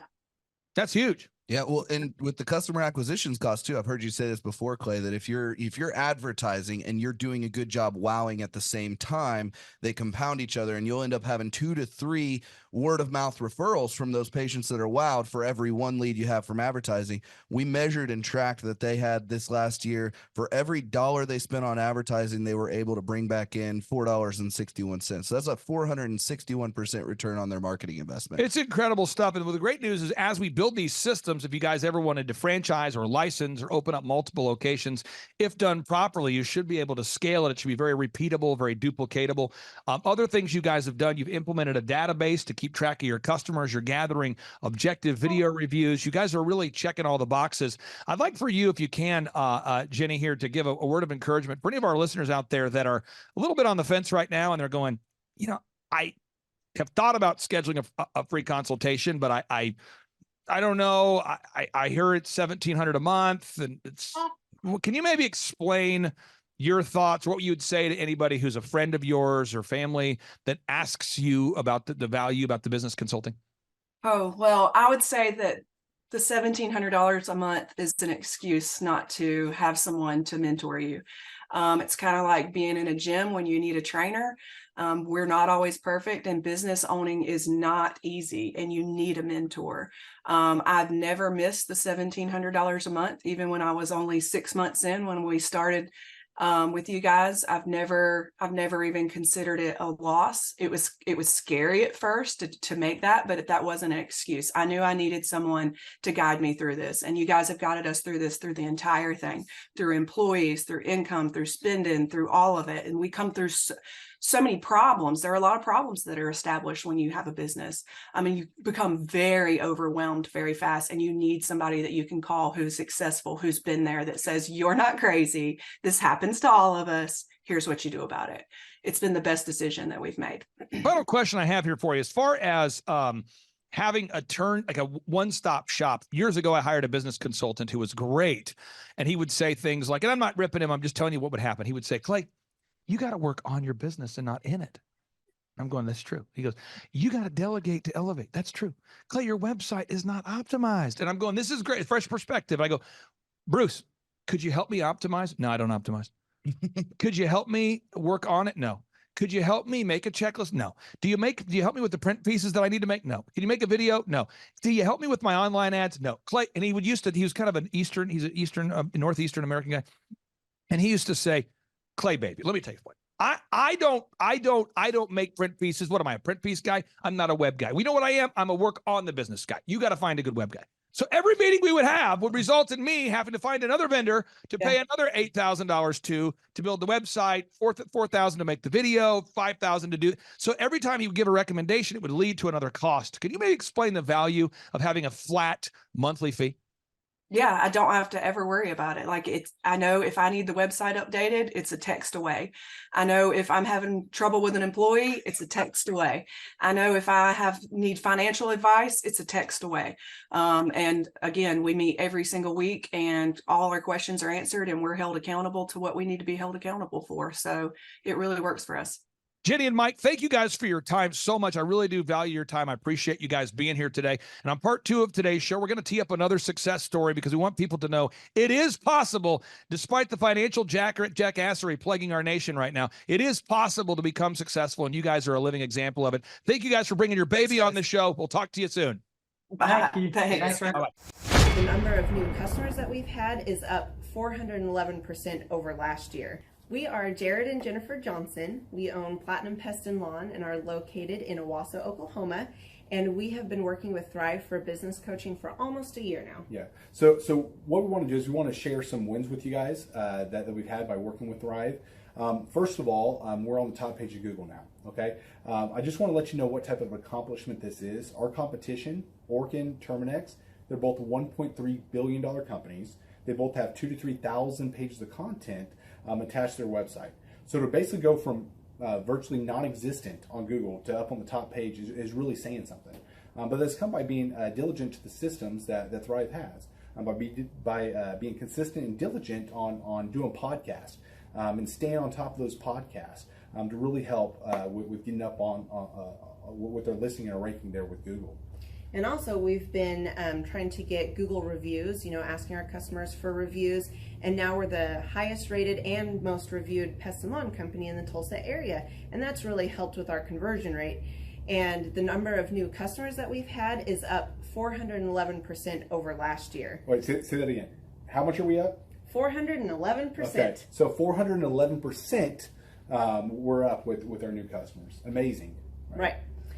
That's huge. Yeah, well, and with the customer acquisitions cost too, I've heard you say this before, Clay, that if you're advertising and you're doing a good job wowing at the same time, they compound each other, and you'll end up having 2 to 3 word of mouth referrals from those patients that are wowed for every 1 lead you have from advertising. We measured and tracked that they had this last year, for every $1 they spent on advertising, they were able to bring back in $4.61. So that's a 461% return on their marketing investment. It's incredible stuff. And the great news is, as we build these systems, if you guys ever wanted to franchise or license or open up multiple locations, if done properly, you should be able to scale it. It should be very repeatable, very duplicatable. Other things you guys have done, you've implemented a database to keep track of your customers. You're gathering objective video reviews. You guys are really checking all the boxes. I'd like for you, if you can, Jenny, here, to give a word of encouragement for any of our listeners out there that are a little bit on the fence right now and they're going, I have thought about scheduling a free consultation, but I don't know. I hear it's $1,700 a month, and can you maybe explain your thoughts, what you would say to anybody who's a friend of yours or family that asks you about the value about the business consulting? Oh, well, I would say that the $1,700 a month is an excuse not to have someone to mentor you. It's kind of like being in a gym when you need a trainer. We're not always perfect, and business owning is not easy, and you need a mentor. I've never missed the $1,700 a month, even when I was only 6 months in when we started with you guys. I've never even considered it a loss. It was scary at first to make that, but that wasn't an excuse. I knew I needed someone to guide me through this, and you guys have guided us through this, through the entire thing, through employees, through income, through spending, through all of it. And we come through so many problems. There are a lot of problems that are established when you have a business. I mean, you become very overwhelmed very fast, and you need somebody that you can call who's successful, who's been there, that says, you're not crazy. This happens to all of us. Here's what you do about it. It's been the best decision that we've made. Final question I have here for you, as far as having like a one-stop shop. Years ago, I hired a business consultant who was great. And he would say things like, and I'm not ripping him, I'm just telling you what would happen. He would say, Clay, you got to work on your business and not in it. I'm going, that's true. He goes, you got to delegate to elevate. That's true. Clay, your website is not optimized. And I'm going, this is great. Fresh perspective. I go, Bruce, could you help me optimize? No, I don't optimize. Could you help me work on it? No. Could you help me make a checklist? No. Do you help me with the print pieces that I need to make? No. Can you make a video? No. Do you help me with my online ads? No. Clay, and he was kind of he's an Northeastern American guy. And he used to say, Clay, baby, let me tell you what. I don't make print pieces. What am I, a print piece guy? I'm not a web guy. We know what I am. I'm a work on the business guy. You got to find a good web guy. So every meeting we would have would result in me having to find another vendor to pay another $8,000 to build the website, $4,000 to make the video, $5,000 to do. So every time he would give a recommendation, it would lead to another cost. Could you maybe explain the value of having a flat monthly fee? Yeah, I don't have to ever worry about it. Like I know if I need the website updated, it's a text away. I know if I'm having trouble with an employee, it's a text away. I know if I need financial advice, it's a text away. And again, we meet every single week and all our questions are answered and we're held accountable to what we need to be held accountable for. So it really works for us. Jenny and Mike, thank you guys for your time so much. I really do value your time. I appreciate you guys being here today. And on part 2 of today's show, we're going to tee up another success story because we want people to know it is possible, despite the financial jackassery plaguing our nation right now. It is possible to become successful, and you guys are a living example of it. Thank you guys for bringing your baby on the show. We'll talk to you soon. Bye. Thanks. Bye-bye. The number of new customers that we've had is up 411% over last year. We are Jared and Jennifer Johnson. We own Platinum Pest and Lawn and are located in Owasso, Oklahoma. And we have been working with Thrive for business coaching for almost a year now. Yeah. So what we want to do is we want to share some wins with you guys that we've had by working with Thrive. First of all, we're on the top page of Google now. Okay. I just want to let you know what type of accomplishment this is. Our competition, Orkin, Terminex, they're both $1.3 billion companies. They both have 2,000 to 3,000 pages of content attached to their website. So to basically go from virtually non-existent on Google to up on the top page is really saying something. But that's come by being diligent to the systems that Thrive has, by being consistent and diligent on doing podcasts and staying on top of those podcasts to really help with getting up on with their listing and ranking there with Google. And also we've been trying to get Google reviews, asking our customers for reviews. And now we're the highest rated and most reviewed pest and lawn company in the Tulsa area. And that's really helped with our conversion rate. And the number of new customers that we've had is up 411% over last year. Wait, say that again. How much are we up? 411%. Okay, so 411% we're up with our new customers. Amazing. Right.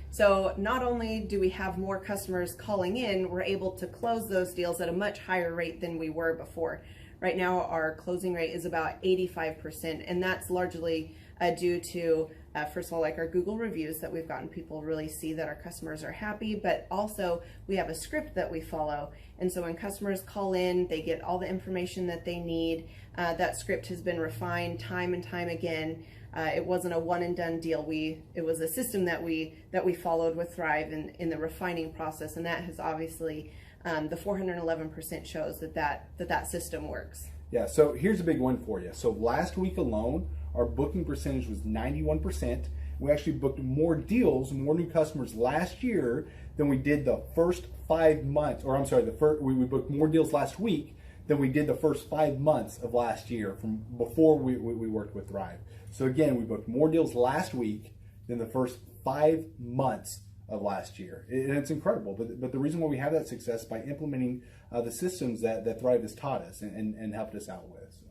So not only do we have more customers calling in, we're able to close those deals at a much higher rate than we were before. Right now, our closing rate is about 85%, and that's largely due to, first of all, like our Google reviews that we've gotten people really see that our customers are happy, but also we have a script that we follow. And so when customers call in, they get all the information that they need. That script has been refined time and time again. It wasn't a one and done deal. It was a system that we followed with Thrive in the refining process, and that has obviously the 411% shows that system works. Yeah. So here's a big one for you. So last week alone, our booking percentage was 91%. We actually booked more deals, more new customers last year than we did the first 5 months. Or I'm sorry, we booked more deals last week than we did the first 5 months of last year from before we worked with Thrive. So again, we booked more deals last week than the first 5 months of last year. And it's incredible. But the reason why we have that success is by implementing the systems that Thrive has taught us and helped us out with. So.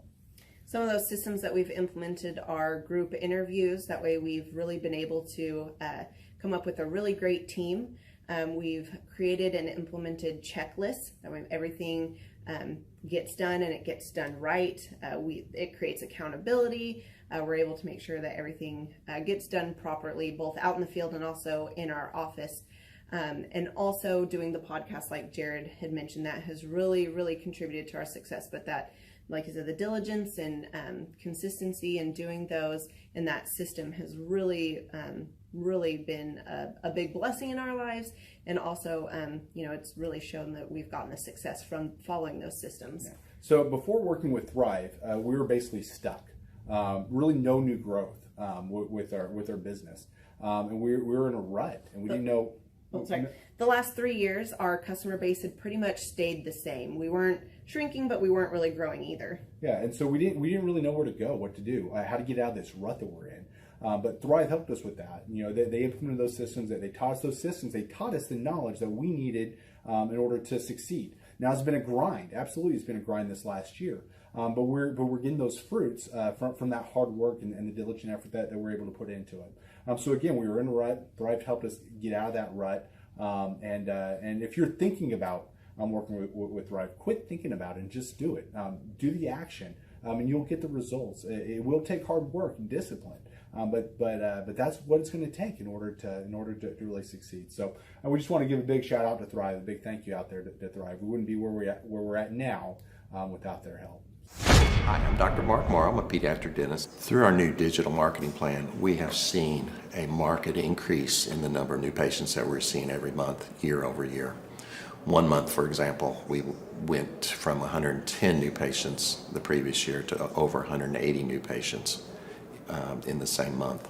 Some of those systems that we've implemented are group interviews. That way we've really been able to come up with a really great team. We've created and implemented checklists. That way everything gets done and it gets done right. It creates accountability. We're able to make sure that everything gets done properly, both out in the field and also in our office. And also doing the podcast, like Jared had mentioned, that has really, really contributed to our success. But that, like I said, the diligence and consistency in doing those and that system has really, really been a big blessing in our lives. And also, it's really shown that we've gotten the success from following those systems. Yeah. So before working with Thrive, we were basically stuck. Really no new growth with our business. And we were in a rut and we didn't know. The last 3 years, our customer base had pretty much stayed the same. We weren't shrinking, but we weren't really growing either. Yeah, and so we didn't really know where to go, what to do, how to get out of this rut that we're in. But Thrive helped us with that. They implemented those systems, that they taught us those systems. They taught us the knowledge that we needed in order to succeed. Now, it's been a grind. Absolutely, it's been a grind this last year. But we're getting those fruits from that hard work and the diligent effort that we're able to put into it. So again, we were in a rut. Thrive helped us get out of that rut. And if you're thinking about working with Thrive, quit thinking about it and just do it. Do the action, and you'll get the results. It will take hard work and discipline, but that's what it's going to take in order to really succeed. So we just want to give a big shout out to Thrive, a big thank you out there to Thrive. We wouldn't be where we're at now without their help. Hi, I'm Dr. Mark Morrow. I'm a pediatric dentist. Through our new digital marketing plan, we have seen a marked increase in the number of new patients that we're seeing every month, year over year. One month, for example, we went from 110 new patients the previous year to over 180 new patients in the same month.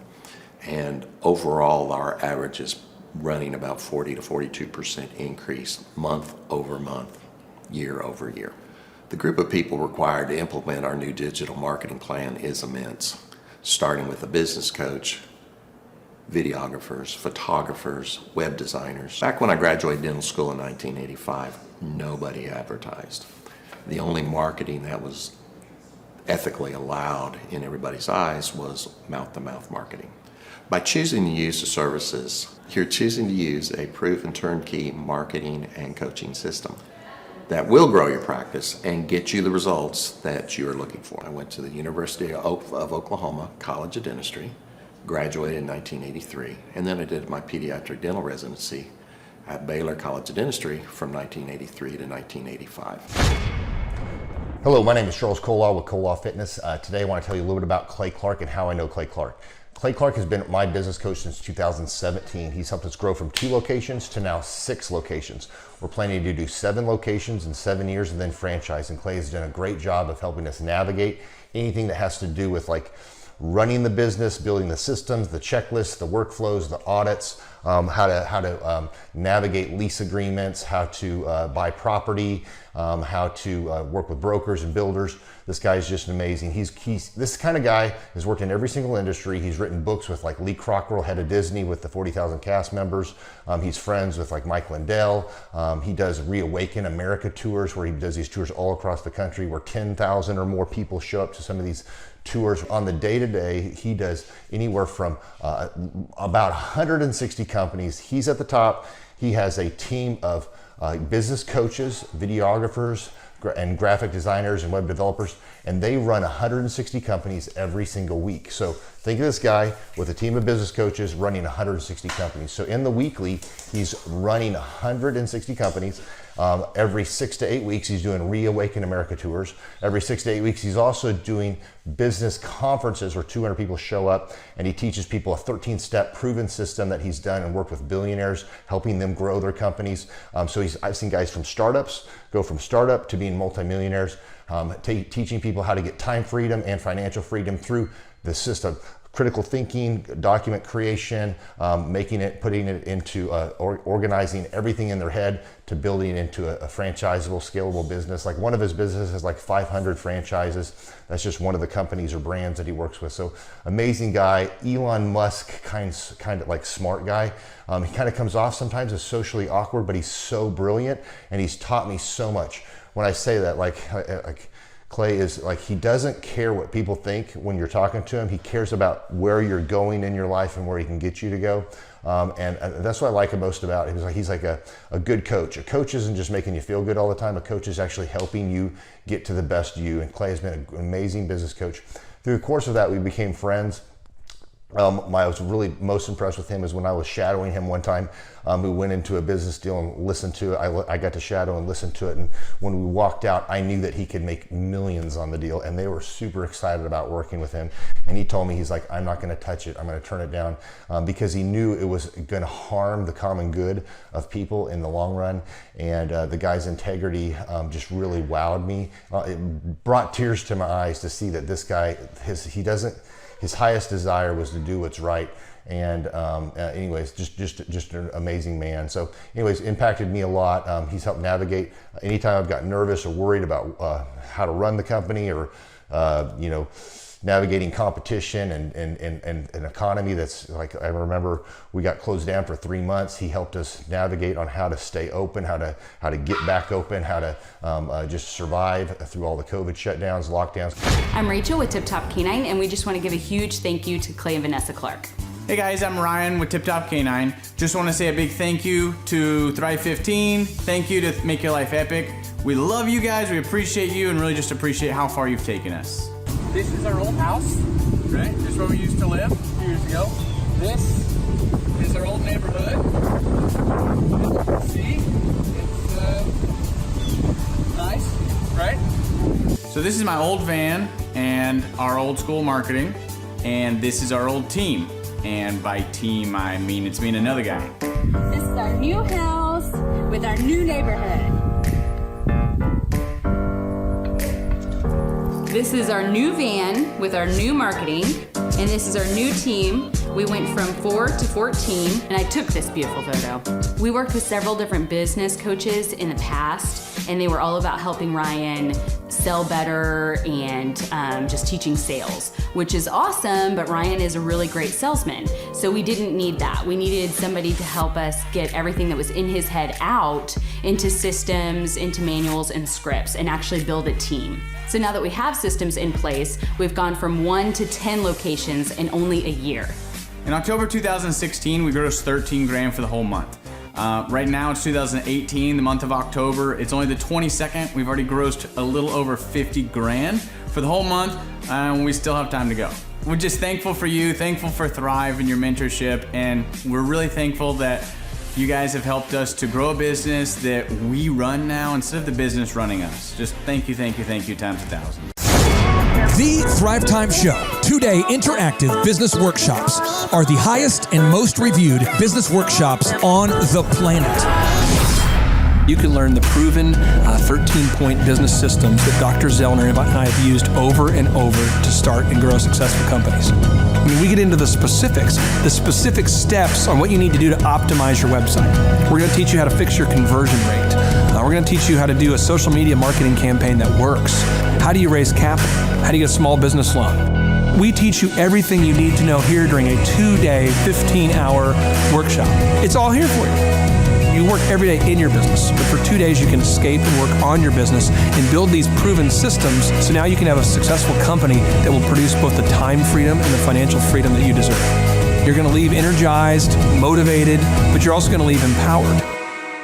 And overall, our average is running about 40 to 42% increase month over month, year over year. The group of people required to implement our new digital marketing plan is immense, starting with a business coach, videographers, photographers, web designers. Back when I graduated dental school in 1985, nobody advertised. The only marketing that was ethically allowed in everybody's eyes was mouth-to-mouth marketing. By choosing to use the services, you're choosing to use a proven turnkey marketing and coaching system that will grow your practice and get you the results that you're looking for. I went to the University of Oklahoma College of Dentistry, graduated in 1983, and then I did my pediatric dental residency at Baylor College of Dentistry from 1983 to 1985. Hello, my name is Charles Kolaw with Kolaw Fitness. Today I want to tell you a little bit about Clay Clark and how I know Clay Clark. Clay Clark has been my business coach since 2017. He's helped us grow from 2 locations to now 6 locations. We're planning to do 7 locations in 7 years and then franchise. And Clay has done a great job of helping us navigate anything that has to do with like running the business, building the systems, the checklists, the workflows, the audits, how to navigate lease agreements, how to buy property, how to work with brokers and builders. This guy is just amazing. He's this kind of guy has worked in every single industry. He's written books with like Lee Crockrell, head of Disney, with the 40,000 cast members. He's friends with like Mike Lindell. He does Reawaken America tours, where he does these tours all across the country, where 10,000 or more people show up to some of these tours. On the day-to-day, he does anywhere from about 160 companies. He's at the top. He has a team of business coaches, videographers, and graphic designers and web developers, and they run 160 companies every single week. So think of this guy with a team of business coaches running 160 companies. So in the weekly, he's running 160 companies. Every 6 to 8 weeks, he's doing Reawaken America tours. Every 6 to 8 weeks, he's also doing business conferences where 200 people show up, and he teaches people a 13-step proven system that he's done and worked with billionaires, helping them grow their companies. So I've seen guys from startups go from startup to being multimillionaires, teaching people how to get time freedom and financial freedom through the system. Critical thinking, document creation, putting it into organizing everything in their head to building it into a franchisable, scalable business. Like one of his businesses has like 500 franchises. That's just one of the companies or brands that he works with. So amazing guy, Elon Musk kind of like smart guy. He kind of comes off sometimes as socially awkward, but he's so brilliant and he's taught me so much. When I say that, like Clay is like, he doesn't care what people think when you're talking to him. He cares about where you're going in your life and where he can get you to go. And that's what I like him most about him. He's like a good coach. A coach isn't just making you feel good all the time. A coach is actually helping you get to the best you. And Clay has been an amazing business coach. Through the course of that, we became friends. I was really most impressed with him is when I was shadowing him one time. We went into a business deal and listened to it. I got to shadow and listen to it. And when we walked out, I knew that he could make millions on the deal. And they were super excited about working with him. And he told me, he's like, I'm not going to touch it. I'm going to turn it down because he knew it was going to harm the common good of people in the long run. And the guy's integrity just really wowed me. It brought tears to my eyes to see that this guy, his highest desire was to do what's right. And anyways, just an amazing man. So anyways, impacted me a lot. He's helped navigate anytime I've got nervous or worried about how to run the company or navigating competition and an economy that's like, I remember we got closed down for 3 months. He helped us navigate on how to stay open, how to get back open, how to just survive through all the COVID shutdowns, lockdowns. I'm Rachel with Tip Top Canine, and we just want to give a huge thank you to Clay and Vanessa Clark. Hey guys, I'm Ryan with Tip Top Canine. Just want to say a big thank you to Thrive 15. Thank you to Make Your Life Epic. We love you guys, we appreciate you, and really just appreciate how far you've taken us. This is our old house, right? This is where we used to live a few years ago. This is our old neighborhood. See? It's nice, right? So this is my old van and our old school marketing, and this is our old team. And by team, I mean it's me and another guy. This is our new house with our new neighborhood. This is our new van with our new marketing, and this is our new team. We went from 4 to 14, and I took this beautiful photo. We worked with several different business coaches in the past, and they were all about helping Ryan sell better and just teaching sales, which is awesome, but Ryan is a really great salesman. So we didn't need that. We needed somebody to help us get everything that was in his head out into systems, into manuals and scripts, and actually build a team. So now that we have systems in place, we've gone from 1 to 10 locations in only a year. In October 2016, we grossed 13 grand for the whole month. Right now it's 2018, the month of October. It's only the 22nd. We've already grossed a little over 50 grand for the whole month, and we still have time to go. We're just thankful for you, thankful for Thrive and your mentorship, and we're really thankful that you guys have helped us to grow a business that we run now instead of the business running us. Just thank you times 1,000. The Thrivetime Show 2-day interactive business workshops are the highest and most reviewed business workshops on the planet. You can learn the proven 13-point business systems that Dr. Zellner and I have used over and over to start and grow successful companies. I mean, we get into the specific steps on what you need to do to optimize your website. We're going to teach you how to fix your conversion rate. We're going to teach you how to do a social media marketing campaign that works. How do you raise capital? How do you get a small business loan? We teach you everything you need to know here during a 2-day, 15-hour workshop. It's all here for you. You work every day in your business, but for 2 days you can escape and work on your business and build these proven systems so now you can have a successful company that will produce both the time freedom and the financial freedom that you deserve. You're going to leave energized, motivated, but you're also going to leave empowered.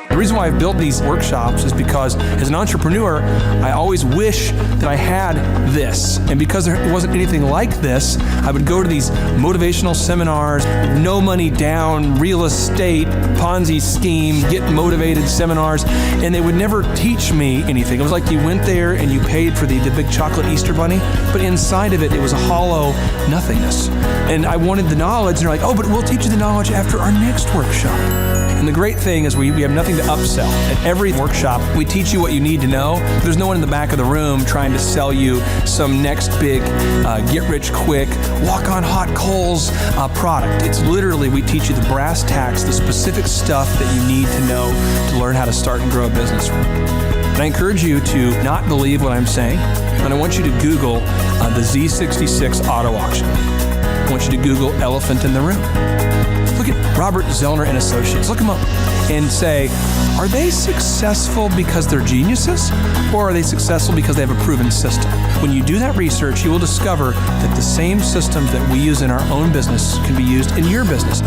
The reason why I've built these workshops is because as an entrepreneur, I always wish that I had this. And because there wasn't anything like this, I would go to these motivational seminars, no money down, real estate, Ponzi scheme, get motivated seminars, and they would never teach me anything. It was like you went there and you paid for the big chocolate Easter bunny, but inside of it, it was a hollow nothingness. And I wanted the knowledge, and they're like, oh, but we'll teach you the knowledge after our next workshop. And the great thing is we have nothing to upsell. At every workshop, we teach you what you need to know. There's no one in the back of the room trying to sell you some next big get-rich-quick, walk-on-hot-coals product. It's literally, we teach you the brass tacks, the specific stuff that you need to know to learn how to start and grow a business. And I encourage you to not believe what I'm saying, and I want you to Google the Z66 auto auction. I want you to Google elephant in the room. Look at Robert Zellner and Associates. Look them up and say, are they successful because they're geniuses, or are they successful because they have a proven system? When you do that research, you will discover that the same systems that we use in our own business can be used in your business.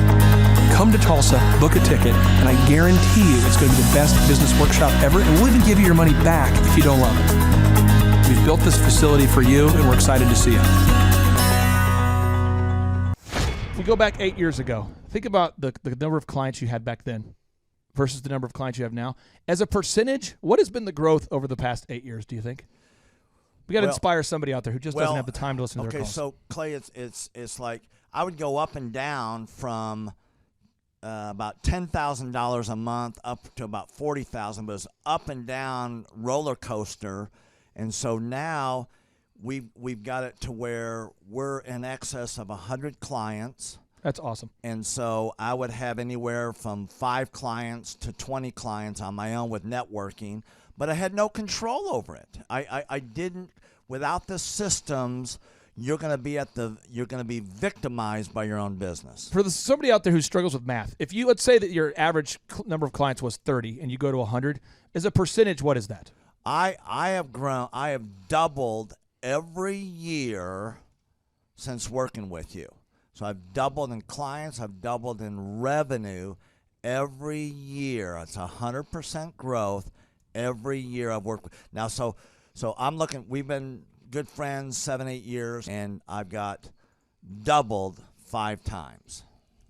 Come to Tulsa, book a ticket, and I guarantee you it's going to be the best business workshop ever, and we'll even give you your money back if you don't love it. We've built this facility for you, and we're excited to see you. If we go back 8 years ago, think about the number of clients you had back then versus the number of clients you have now. As a percentage, what has been the growth over the past 8 years, do you think? We got to inspire somebody out there who just doesn't have the time to listen to their calls. Okay, so Clay, it's like I would go up and down from about $10,000 a month up to about $40,000, but it's up and down roller coaster. And so now we've got it to where we're in excess of 100 clients. That's awesome. And so I would have anywhere from 5 clients to 20 clients on my own with networking, but I had no control over it. I didn't, without the systems, you're going to be victimized by your own business. For somebody out there who struggles with math, if you, let's say that your average number of clients was 30 and you go to 100, as a percentage, what is that? I have doubled every year since working with you. So I've doubled in clients, I've doubled in revenue every year. It's 100% growth every year I've worked with. Now, so I'm looking, we've been good friends 7-8 years, and I've got doubled 5 times.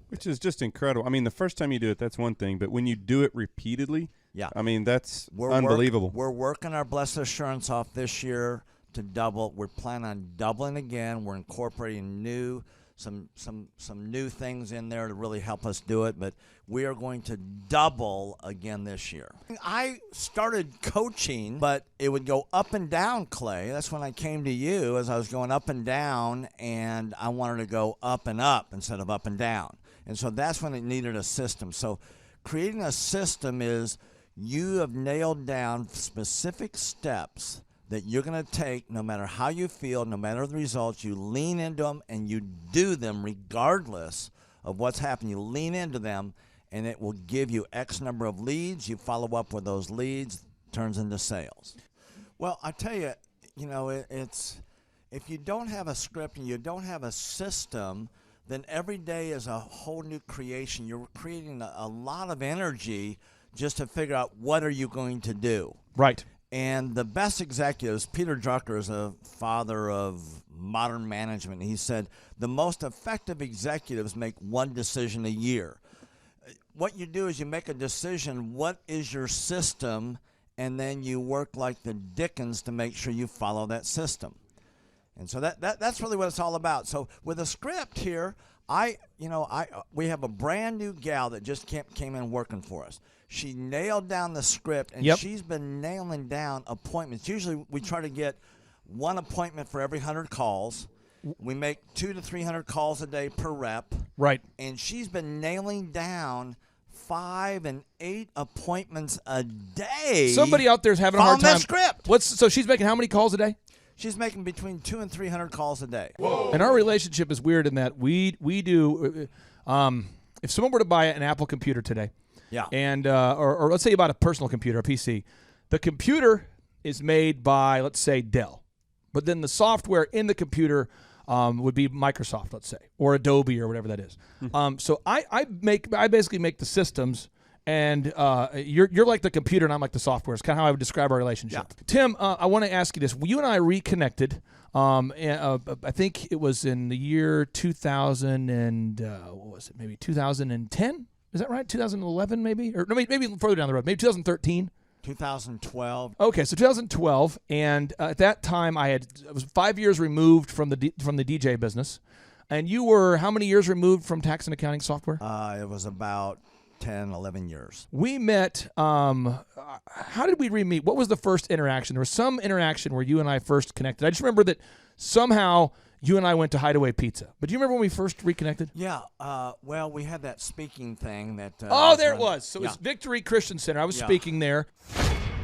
Which is just incredible. I mean, the first time you do it, that's one thing, but when you do it repeatedly, yeah, I mean, that's unbelievable. We're working our Blessed Assurance off this year to double. We're planning on doubling again. We're incorporating some new things in there to really help us do it, but we are going to double again this year. I started coaching, but it would go up and down, Clay. That's when I came to you, as I was going up and down, and I wanted to go up and up instead of up and down. And so that's when it needed a system. So creating a system is you have nailed down specific steps that you're going to take no matter how you feel, no matter the results. You lean into them and you do them regardless of what's happening. You lean into them, and it will give you X number of leads. You follow up with those leads, turns into sales. Well, I tell you, it's if you don't have a script and you don't have a system, then every day is a whole new creation. You're creating a lot of energy just to figure out what are you going to do. Right. And the best executives, Peter Drucker is a father of modern management. He said the most effective executives make one decision a year. What you do is you make a decision, what is your system, and then you work like the Dickens to make sure you follow that system. And so that's really what it's all about. So with a script here, we have a brand new gal that just came in working for us. She nailed down the script, and she's been nailing down appointments. Usually we try to get one appointment for every 100 calls. We make 200 to 300 calls a day per rep. Right. And she's been nailing down 5 and 8 appointments a day. Somebody out there is having a hard time. That script. So she's making how many calls a day? She's making between 200 and 300 calls a day. Whoa. And our relationship is weird in that we do. If someone were to buy an Apple computer today, yeah, and or let's say you bought a personal computer, a PC, the computer is made by, let's say, Dell, but then the software in the computer would be Microsoft, let's say, or Adobe or whatever that is. So I basically make the systems. And you're like the computer, and I'm like the software. It's kind of how I would describe our relationship. Yeah. Tim, I want to ask you this. You and I reconnected. I think it was in the year 2000 and what was it? Maybe 2010. Is that right? 2011, maybe, or no, maybe further down the road. Maybe 2013. 2012. Okay, so 2012, and at that time I was 5 years removed from the DJ business, and you were how many years removed from tax and accounting software? It was about 10, 11 years. We met, how did we re-meet? What was the first interaction? There was some interaction where you and I first connected. I just remember that somehow you and I went to Hideaway Pizza. But do you remember when we first reconnected? Yeah. Well, we had that speaking thing that... there it was. So it was Victory Christian Center. I was speaking there.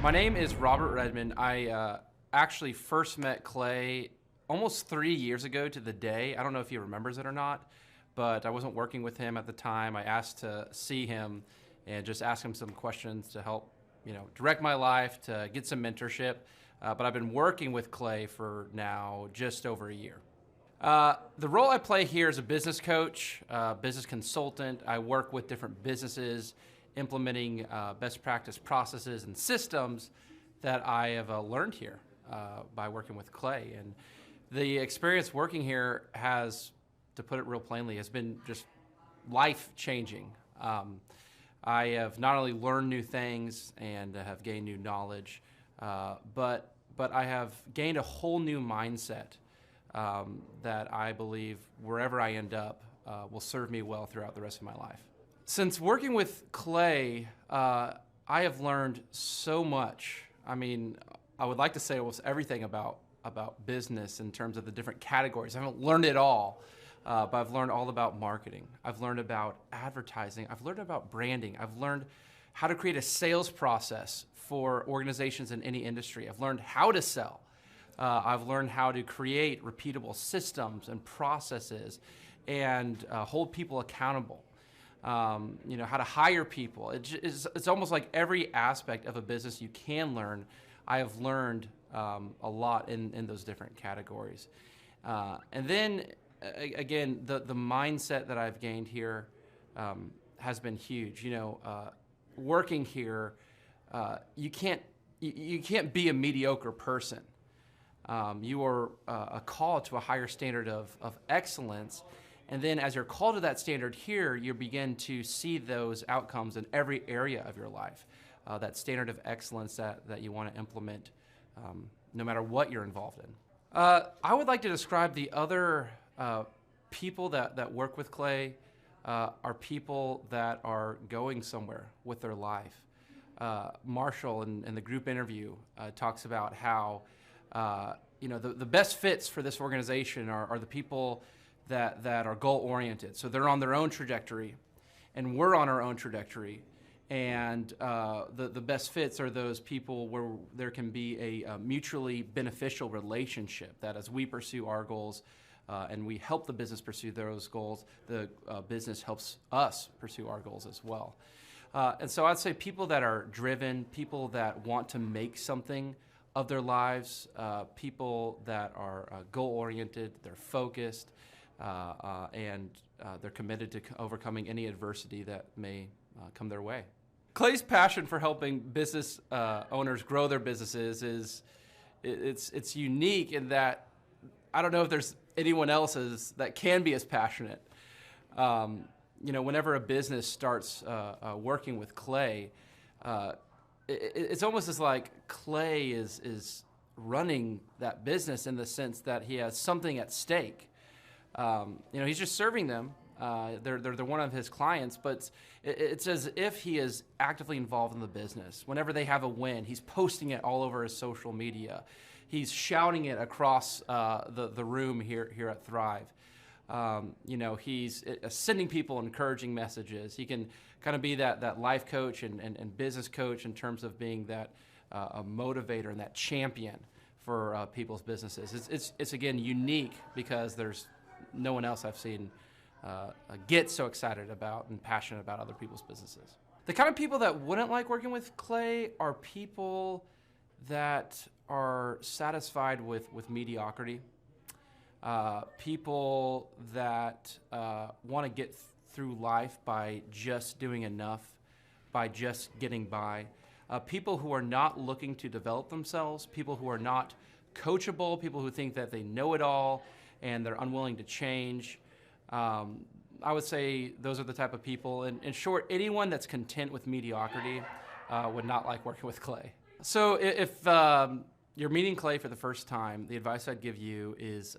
My name is Robert Redmond. I actually first met Clay almost 3 years ago to the day. I don't know if he remembers it or not, but I wasn't working with him at the time. I asked to see him and just ask him some questions to help, direct my life, to get some mentorship. But I've been working with Clay for now just over a year. The role I play here is a business coach, business consultant. I work with different businesses, implementing best practice processes and systems that I have learned here by working with Clay. And the experience working here has, to put it real plainly, has been just life-changing. I have not only learned new things and have gained new knowledge, but I have gained a whole new mindset that I believe wherever I end up will serve me well throughout the rest of my life. Since working with Clay, I have learned so much. I mean, I would like to say almost everything about business in terms of the different categories. I haven't learned it all. But I've learned all about marketing. I've learned about advertising. I've learned about branding. I've learned how to create a sales process for organizations in any industry. I've learned how to sell. I've learned how to create repeatable systems and processes and hold people accountable. You know, how to hire people. It's almost like every aspect of a business you can learn. I have learned a lot in those different categories. And then, again, the mindset that I've gained here has been huge. You know, working here, you can't be a mediocre person. You are a call to a higher standard of excellence. And then as you're called to that standard here, you begin to see those outcomes in every area of your life. That standard of excellence that you want to implement no matter what you're involved in. I would like to describe the other people that work with Clay are people that are going somewhere with their life. Marshall in the group interview talks about how you know, the best fits for this organization are the people that are goal-oriented. So they're on their own trajectory, and we're on our own trajectory. And the best fits are those people where there can be a mutually beneficial relationship, that as we pursue our goals and we help the business pursue those goals, the business helps us pursue our goals as well. And so I'd say people that are driven, people that want to make something of their lives, people that are goal-oriented, they're focused, and they're committed to overcoming any adversity that may come their way. Clay's passion for helping business owners grow their businesses it's unique in that I don't know if there's anyone else that can be as passionate. You know, whenever a business starts working with Clay, it's almost as like Clay is running that business in the sense that he has something at stake. You know, he's just serving them. They're one of his clients, but it's as if he is actively involved in the business. Whenever they have a win, he's posting it all over his social media. He's shouting it across the room here at Thrive. You know, he's sending people encouraging messages. He can kind of be that life coach and business coach in terms of being that a motivator and that champion for people's businesses. It's again unique because there's no one else I've seen get so excited about and passionate about other people's businesses. The kind of people that wouldn't like working with Clay are people that are satisfied with mediocrity. People that want to get through life by just doing enough, by just getting by. People who are not looking to develop themselves, people who are not coachable, people who think that they know it all and they're unwilling to change. I would say those are the type of people. In short, anyone that's content with mediocrity would not like working with Clay. So if you're meeting Clay for the first time, the advice I'd give you is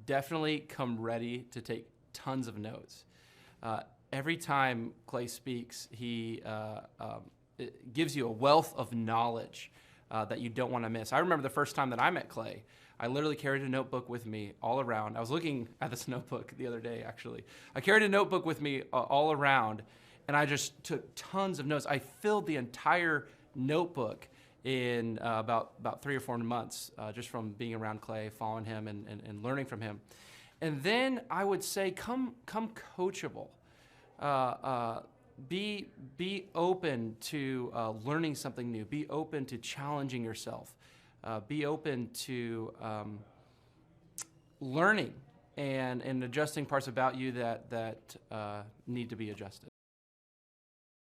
definitely come ready to take tons of notes. Every time Clay speaks, he it gives you a wealth of knowledge that you don't want to miss. I remember the first time that I met Clay, I literally carried a notebook with me all around. I was looking at this notebook the other day, actually. I carried a notebook with me all around, and I just took tons of notes. I filled the entire notebook in about 3 or 4 months, just from being around Clay, following him, and learning from him. And then I would say, come coachable. Be open to learning something new. Be open to challenging yourself. Be open to learning and adjusting parts about you that need to be adjusted.